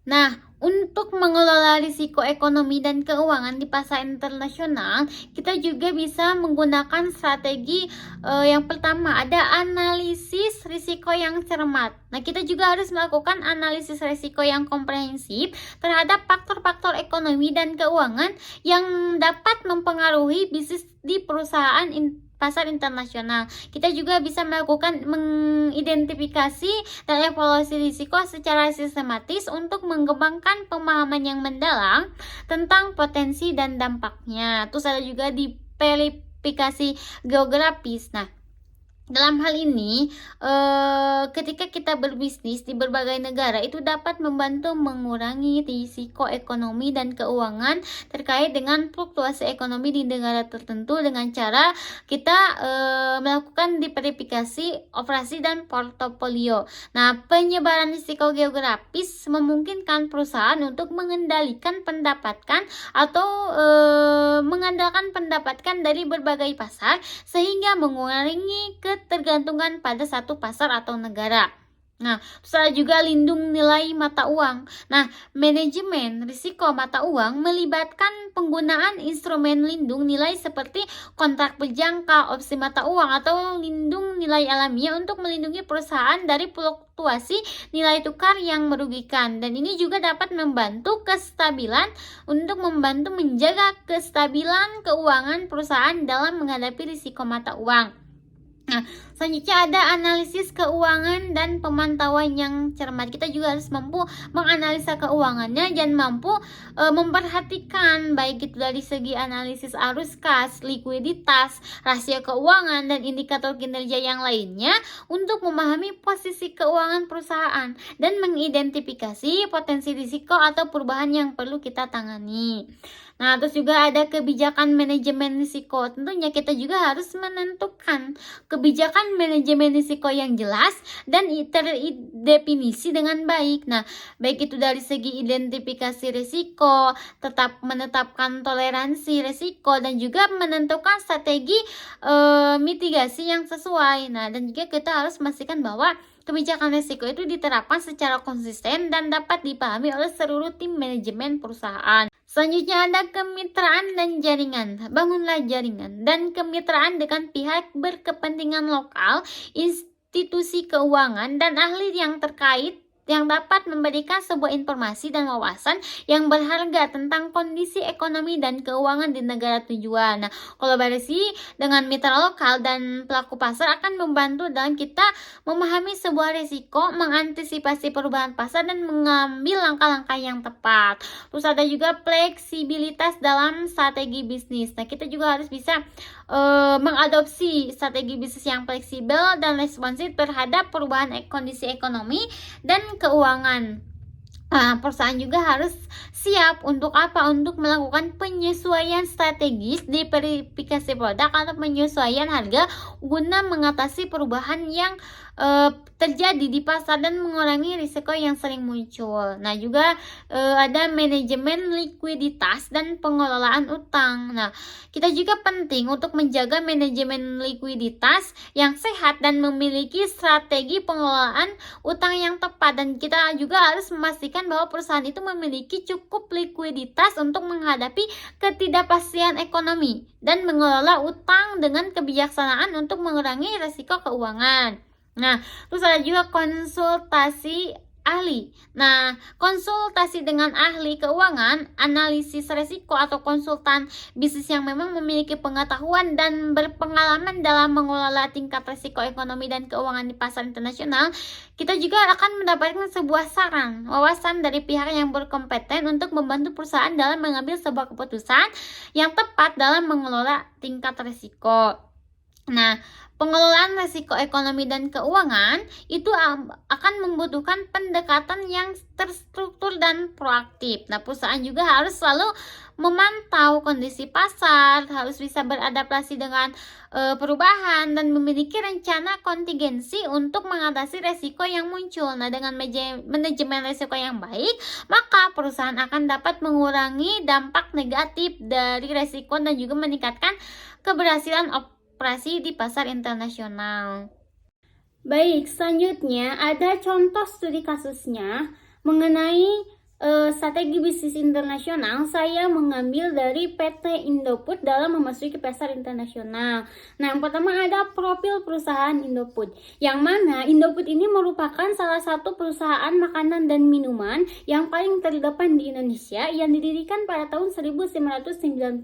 Nah, untuk mengelola risiko ekonomi dan keuangan di pasar internasional, kita juga bisa menggunakan strategi yang pertama, ada analisis risiko yang cermat. Nah, kita juga harus melakukan analisis risiko yang komprehensif terhadap faktor-faktor ekonomi dan keuangan yang dapat mempengaruhi bisnis di perusahaan pasar internasional. Kita juga bisa melakukan mengidentifikasi dan evaluasi risiko secara sistematis untuk mengembangkan pemahaman yang mendalam tentang potensi dan dampaknya. Terus ada juga di verifikasi geografis. Nah, dalam hal ini, ketika kita berbisnis di berbagai negara itu dapat membantu mengurangi risiko ekonomi dan keuangan terkait dengan fluktuasi ekonomi di negara tertentu dengan cara kita melakukan diverifikasi operasi dan portofolio. Nah, penyebaran risiko geografis memungkinkan perusahaan untuk mengendalikan pendapatan atau mengandalkan pendapatan dari berbagai pasar sehingga mengurangi ketergantungan pada satu pasar atau negara. Nah, terus ada juga lindung nilai mata uang. Nah, manajemen risiko mata uang melibatkan penggunaan instrumen lindung nilai seperti kontrak berjangka, opsi mata uang, atau lindung nilai alamiah untuk melindungi perusahaan dari fluktuasi nilai tukar yang merugikan. Dan ini juga dapat membantu menjaga kestabilan keuangan perusahaan dalam menghadapi risiko mata uang. Nah, selanjutnya ada analisis keuangan dan pemantauan yang cermat. Kita juga harus mampu menganalisa keuangannya dan mampu memperhatikan baik itu dari segi analisis arus kas, likuiditas, rasio keuangan, dan indikator kinerja yang lainnya untuk memahami posisi keuangan perusahaan dan mengidentifikasi potensi risiko atau perubahan yang perlu kita tangani. Nah, terus juga ada kebijakan manajemen risiko. Tentunya kita juga harus menentukan kebijakan manajemen risiko yang jelas dan terdefinisi dengan baik. Nah, baik itu dari segi identifikasi risiko, menetapkan toleransi risiko, dan juga menentukan strategi mitigasi yang sesuai. Nah, dan juga kita harus memastikan bahwa kebijakan risiko itu diterapkan secara konsisten dan dapat dipahami oleh seluruh tim manajemen perusahaan. Selanjutnya ada kemitraan dan jaringan. Bangunlah jaringan dan kemitraan dengan pihak berkepentingan lokal, institusi keuangan, dan ahli yang terkait yang dapat memberikan sebuah informasi dan wawasan yang berharga tentang kondisi ekonomi dan keuangan di negara tujuan. Nah, kolaborasi dengan mitra lokal dan pelaku pasar akan membantu dalam kita memahami sebuah risiko, mengantisipasi perubahan pasar, dan mengambil langkah-langkah yang tepat. Terus ada juga fleksibilitas dalam strategi bisnis. Nah, kita juga harus bisa mengadopsi strategi bisnis yang fleksibel dan responsif terhadap perubahan kondisi ekonomi dan keuangan. Perusahaan juga harus siap untuk apa? Untuk melakukan penyesuaian strategis di verifikasi produk atau penyesuaian harga guna mengatasi perubahan yang terjadi di pasar dan mengurangi risiko yang sering muncul. Nah, juga ada manajemen likuiditas dan pengelolaan utang. Nah, kita juga penting untuk menjaga manajemen likuiditas yang sehat dan memiliki strategi pengelolaan utang yang tepat, dan kita juga harus memastikan bahwa perusahaan itu memiliki cukup likuiditas untuk menghadapi ketidakpastian ekonomi dan mengelola utang dengan kebijaksanaan untuk mengurangi risiko keuangan. Nah, terus ada juga konsultasi ahli. Nah, konsultasi dengan ahli keuangan, analisis risiko atau konsultan bisnis yang memang memiliki pengetahuan dan berpengalaman dalam mengelola tingkat risiko ekonomi dan keuangan di pasar internasional, kita juga akan mendapatkan sebuah saran, wawasan dari pihak yang berkompeten untuk membantu perusahaan dalam mengambil sebuah keputusan yang tepat dalam mengelola tingkat risiko. Nah, pengelolaan risiko ekonomi dan keuangan itu akan membutuhkan pendekatan yang terstruktur dan proaktif. Nah, perusahaan juga harus selalu memantau kondisi pasar, harus bisa beradaptasi dengan perubahan, dan memiliki rencana kontingensi untuk mengatasi risiko yang muncul. Nah, dengan manajemen risiko yang baik, maka perusahaan akan dapat mengurangi dampak negatif dari risiko dan juga meningkatkan keberhasilan operasi di pasar internasional. Baik, selanjutnya ada contoh studi kasusnya mengenai strategi bisnis internasional. Saya mengambil dari PT Indofood dalam memasuki pasar internasional. Nah, yang pertama ada profil perusahaan Indofood, yang mana Indofood ini merupakan salah satu perusahaan makanan dan minuman yang paling terdepan di Indonesia yang didirikan pada tahun 1990.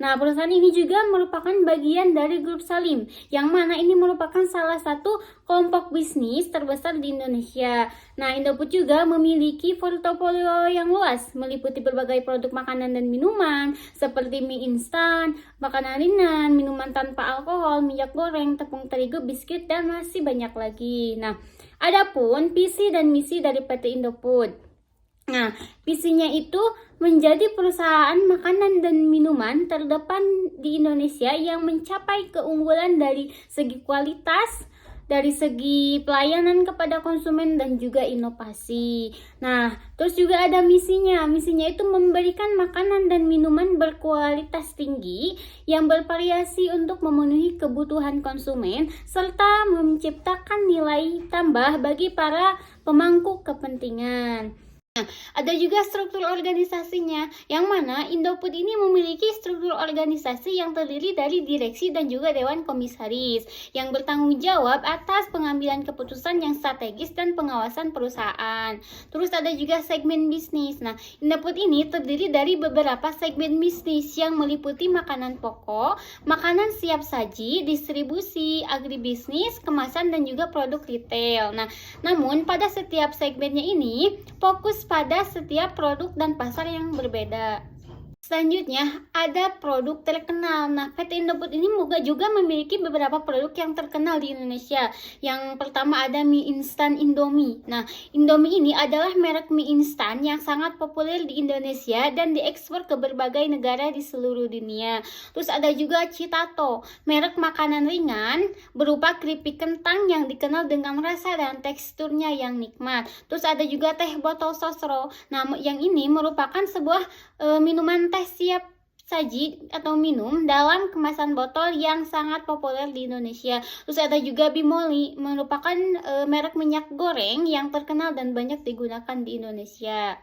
Nah, perusahaan ini juga merupakan bagian dari grup Salim, yang mana ini merupakan salah satu kelompok bisnis terbesar di Indonesia. Nah, Indofood juga memiliki portofolio yang luas, meliputi berbagai produk makanan dan minuman seperti mie instan, makanan ringan, minuman tanpa alkohol, minyak goreng, tepung terigu, biskuit, dan masih banyak lagi. Nah, adapun visi dan misi dari PT Indofood. Nah, visinya itu menjadi perusahaan makanan dan minuman terdepan di Indonesia yang mencapai keunggulan dari segi kualitas, dari segi pelayanan kepada konsumen, dan juga inovasi. Nah, terus juga ada misinya. Misinya itu memberikan makanan dan minuman berkualitas tinggi yang bervariasi untuk memenuhi kebutuhan konsumen serta menciptakan nilai tambah bagi para pemangku kepentingan. Nah, ada juga struktur organisasinya, yang mana Indofood ini memiliki struktur organisasi yang terdiri dari direksi dan juga dewan komisaris yang bertanggung jawab atas pengambilan keputusan yang strategis dan pengawasan perusahaan. Terus ada juga segmen bisnis. Nah, Indofood ini terdiri dari beberapa segmen bisnis yang meliputi makanan pokok, makanan siap saji, distribusi, agribisnis, kemasan, dan juga produk retail. Nah, namun pada setiap segmennya ini fokus pada setiap produk dan pasar yang berbeda. Selanjutnya ada produk terkenal. Nah, PT Indofood ini juga memiliki beberapa produk yang terkenal di Indonesia. Yang pertama ada mie instan Indomie. Nah, Indomie ini adalah merek mie instan yang sangat populer di Indonesia dan diekspor ke berbagai negara di seluruh dunia. Terus ada juga Citato, merek makanan ringan berupa keripik kentang yang dikenal dengan rasa dan teksturnya yang nikmat. Terus ada juga teh botol sosro. Nah, yang ini merupakan sebuah minuman teh siap saji atau minum dalam kemasan botol yang sangat populer di Indonesia. Terus ada juga Bimoli, merupakan merek minyak goreng yang terkenal dan banyak digunakan di Indonesia.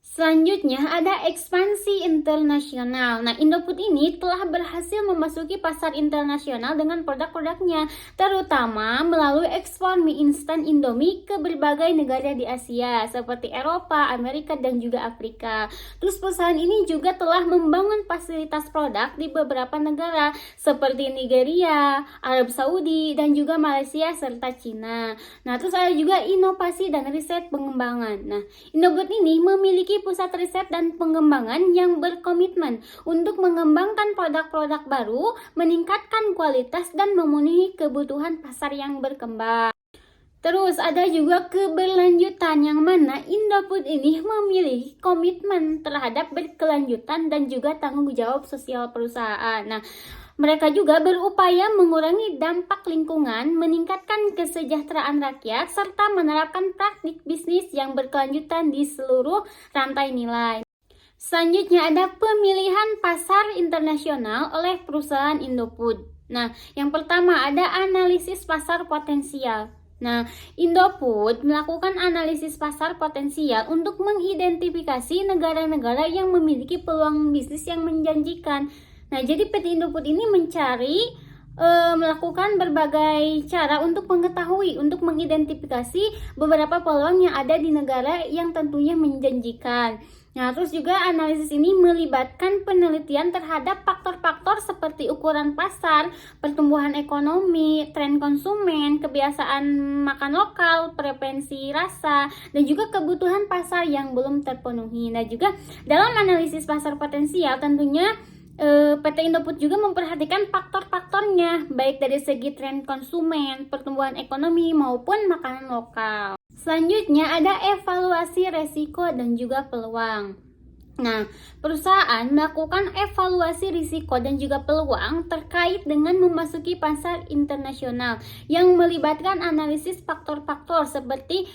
Selanjutnya ada ekspansi internasional. Nah, Indofood ini telah berhasil memasuki pasar internasional dengan produk-produknya, terutama melalui ekspor mie instan Indomie ke berbagai negara di Asia, seperti Eropa, Amerika, dan juga Afrika. Terus perusahaan ini juga telah membangun fasilitas produk di beberapa negara, seperti Nigeria, Arab Saudi, dan juga Malaysia, serta Cina. Nah, terus ada juga inovasi dan riset pengembangan. Nah, Indofood ini memiliki pusat riset dan pengembangan yang berkomitmen untuk mengembangkan produk-produk baru, meningkatkan kualitas, dan memenuhi kebutuhan pasar yang berkembang. Terus ada juga keberlanjutan, yang mana Indofood ini memiliki komitmen terhadap berkelanjutan dan juga tanggung jawab sosial perusahaan. Nah, mereka juga berupaya mengurangi dampak lingkungan, meningkatkan kesejahteraan rakyat, serta menerapkan praktik bisnis yang berkelanjutan di seluruh rantai nilai. Selanjutnya ada pemilihan pasar internasional oleh perusahaan Indofood. Nah, yang pertama ada analisis pasar potensial. Nah, Indofood melakukan analisis pasar potensial untuk mengidentifikasi negara-negara yang memiliki peluang bisnis yang menjanjikan. Nah, jadi PT Indofood ini melakukan berbagai cara untuk mengetahui, untuk mengidentifikasi beberapa peluang yang ada di negara yang tentunya menjanjikan. Nah, terus juga analisis ini melibatkan penelitian terhadap faktor-faktor seperti ukuran pasar, pertumbuhan ekonomi, tren konsumen, kebiasaan makan lokal, preferensi rasa, dan juga kebutuhan pasar yang belum terpenuhi. Nah, juga dalam analisis pasar potensial tentunya PT Indofood juga memperhatikan faktor-faktornya, baik dari segi tren konsumen, pertumbuhan ekonomi, maupun makanan lokal. Selanjutnya ada evaluasi resiko dan juga peluang. Nah, perusahaan melakukan evaluasi risiko dan juga peluang terkait dengan memasuki pasar internasional yang melibatkan analisis faktor-faktor seperti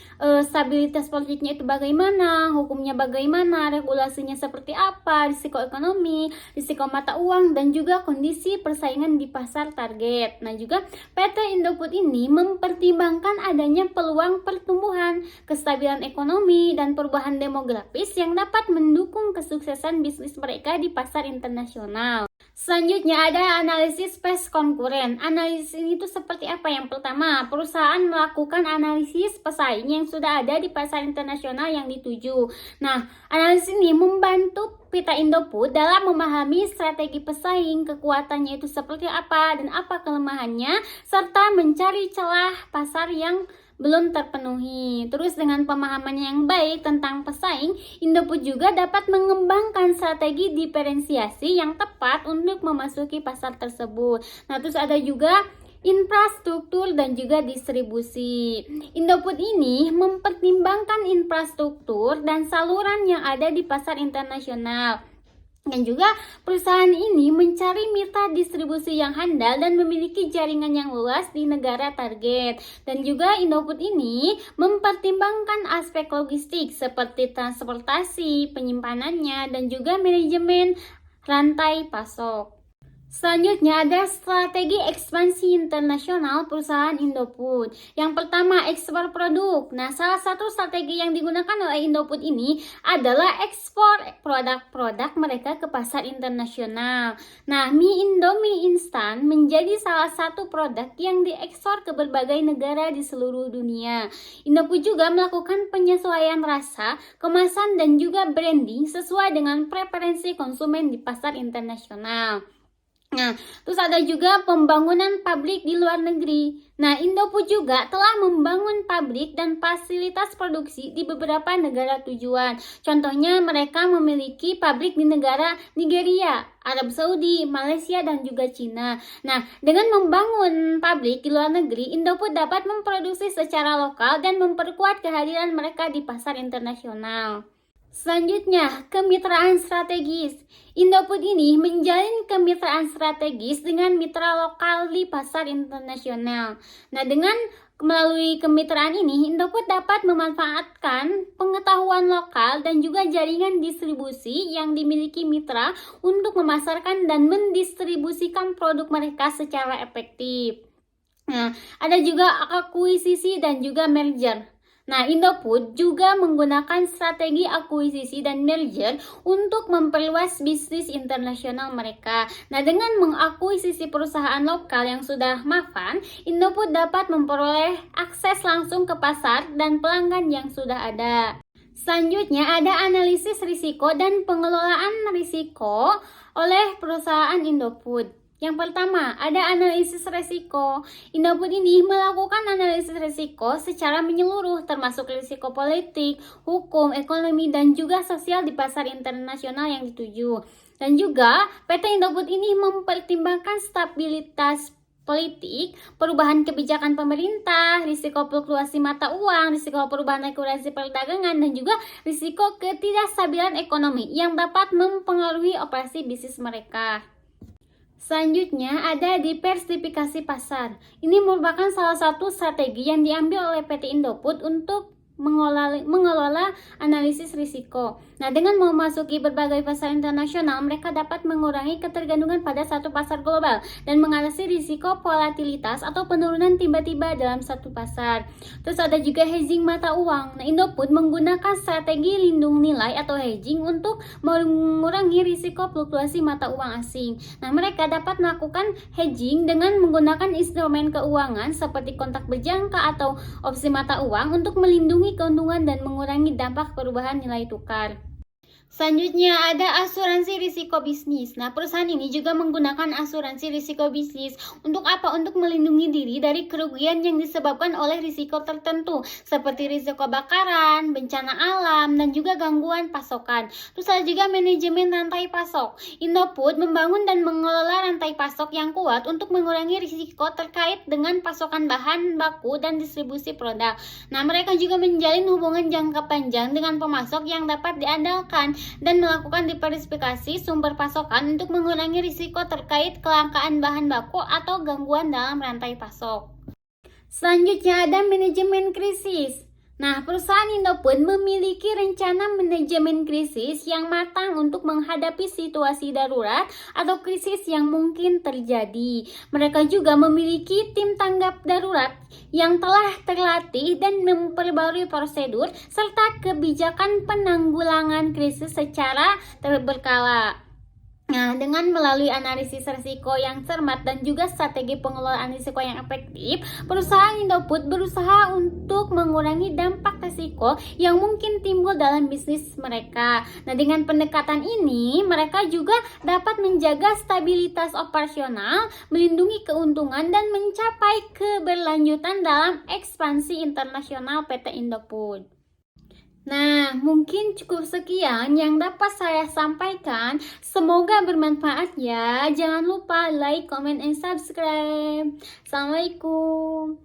stabilitas politiknya itu bagaimana, hukumnya bagaimana, regulasinya seperti apa, risiko ekonomi, risiko mata uang, dan juga kondisi persaingan di pasar target. Nah, juga PT Indofood ini mempertimbangkan adanya peluang pertumbuhan, kestabilan ekonomi, dan perubahan demografis yang dapat mendukung kesuksesan bisnis mereka di pasar internasional. Selanjutnya ada analisis pace konkuren. Analisis ini tuh seperti apa? Yang pertama, perusahaan melakukan analisis pesaing yang sudah ada di pasar internasional yang dituju. Nah, analisis ini membantu PT Indofood dalam memahami strategi pesaing, kekuatannya itu seperti apa dan apa kelemahannya, serta mencari celah pasar yang belum terpenuhi. Terus dengan pemahaman yang baik tentang pesaing, Indofood juga dapat mengembangkan strategi diferensiasi yang tepat untuk memasuki pasar tersebut. Nah, terus ada juga infrastruktur dan juga distribusi. Indofood ini mempertimbangkan infrastruktur dan saluran yang ada di pasar internasional. Dan juga perusahaan ini mencari mitra distribusi yang handal dan memiliki jaringan yang luas di negara target. Dan juga Indofood ini mempertimbangkan aspek logistik seperti transportasi, penyimpanannya, dan juga manajemen rantai pasok. Selanjutnya ada strategi ekspansi internasional perusahaan Indofood. Yang pertama, ekspor produk. Nah, salah satu strategi yang digunakan oleh Indofood ini adalah ekspor produk-produk mereka ke pasar internasional. Nah, mie Indomie instan menjadi salah satu produk yang diekspor ke berbagai negara di seluruh dunia. Indofood juga melakukan penyesuaian rasa, kemasan, dan juga branding sesuai dengan preferensi konsumen di pasar internasional. Nah, terus ada juga pembangunan pabrik di luar negeri. Nah, Indofood juga telah membangun pabrik dan fasilitas produksi di beberapa negara tujuan. Contohnya, mereka memiliki pabrik di negara Nigeria, Arab Saudi, Malaysia, dan juga Cina. Nah, dengan membangun pabrik di luar negeri, Indofood dapat memproduksi secara lokal dan memperkuat kehadiran mereka di pasar internasional. Selanjutnya, kemitraan strategis. Indofood ini menjalin kemitraan strategis dengan mitra lokal di pasar internasional. Nah, dengan melalui kemitraan ini, Indofood dapat memanfaatkan pengetahuan lokal dan juga jaringan distribusi yang dimiliki mitra untuk memasarkan dan mendistribusikan produk mereka secara efektif. Nah, ada juga akuisisi dan juga merger. Nah, Indofood juga menggunakan strategi akuisisi dan merger untuk memperluas bisnis internasional mereka. Nah, dengan mengakuisisi perusahaan lokal yang sudah mapan, Indofood dapat memperoleh akses langsung ke pasar dan pelanggan yang sudah ada. Selanjutnya ada analisis risiko dan pengelolaan risiko oleh perusahaan Indofood. Yang pertama, ada analisis risiko. Indofood ini melakukan analisis risiko secara menyeluruh, termasuk risiko politik, hukum, ekonomi, dan juga sosial di pasar internasional yang dituju. Dan juga, PT Indofood ini mempertimbangkan stabilitas politik, perubahan kebijakan pemerintah, risiko fluktuasi mata uang, risiko perubahan akurasi perdagangan, dan juga risiko ketidakstabilan ekonomi yang dapat mempengaruhi operasi bisnis mereka. Selanjutnya ada diversifikasi pasar. Ini merupakan salah satu strategi yang diambil oleh PT Indofood untuk mengelola analisis risiko. Nah, dengan memasuki berbagai pasar internasional, mereka dapat mengurangi ketergantungan pada satu pasar global dan mengatasi risiko volatilitas atau penurunan tiba-tiba dalam satu pasar. Terus ada juga hedging mata uang. Nah, Indofood menggunakan strategi lindung nilai atau hedging untuk mengurangi risiko fluktuasi mata uang asing. Nah, mereka dapat melakukan hedging dengan menggunakan instrumen keuangan seperti kontrak berjangka atau opsi mata uang untuk melindungi keuntungan dan mengurangi dampak perubahan nilai tukar. Selanjutnya ada asuransi risiko bisnis. Nah, perusahaan ini juga menggunakan asuransi risiko bisnis. Untuk apa? Untuk melindungi diri dari kerugian yang disebabkan oleh risiko tertentu, seperti risiko kebakaran, bencana alam, dan juga gangguan pasokan. Terus ada juga manajemen rantai pasok. Indofood membangun dan mengelola rantai pasok yang kuat untuk mengurangi risiko terkait dengan pasokan bahan baku dan distribusi produk. Nah, mereka juga menjalin hubungan jangka panjang dengan pemasok yang dapat diandalkan dan melakukan diversifikasi sumber pasokan untuk mengurangi risiko terkait kelangkaan bahan baku atau gangguan dalam rantai pasok. Selanjutnya ada manajemen krisis. Nah, perusahaan Indofood memiliki rencana manajemen krisis yang matang untuk menghadapi situasi darurat atau krisis yang mungkin terjadi. Mereka juga memiliki tim tanggap darurat yang telah terlatih dan memperbarui prosedur serta kebijakan penanggulangan krisis secara berkala. Nah, dengan melalui analisis risiko yang cermat dan juga strategi pengelolaan risiko yang efektif, perusahaan Indofood berusaha untuk mengurangi dampak risiko yang mungkin timbul dalam bisnis mereka. Nah, dengan pendekatan ini, mereka juga dapat menjaga stabilitas operasional, melindungi keuntungan, dan mencapai keberlanjutan dalam ekspansi internasional PT Indofood. Nah, mungkin cukup sekian yang dapat saya sampaikan. Semoga bermanfaat ya. Jangan lupa like, comment, and subscribe. Assalamualaikum.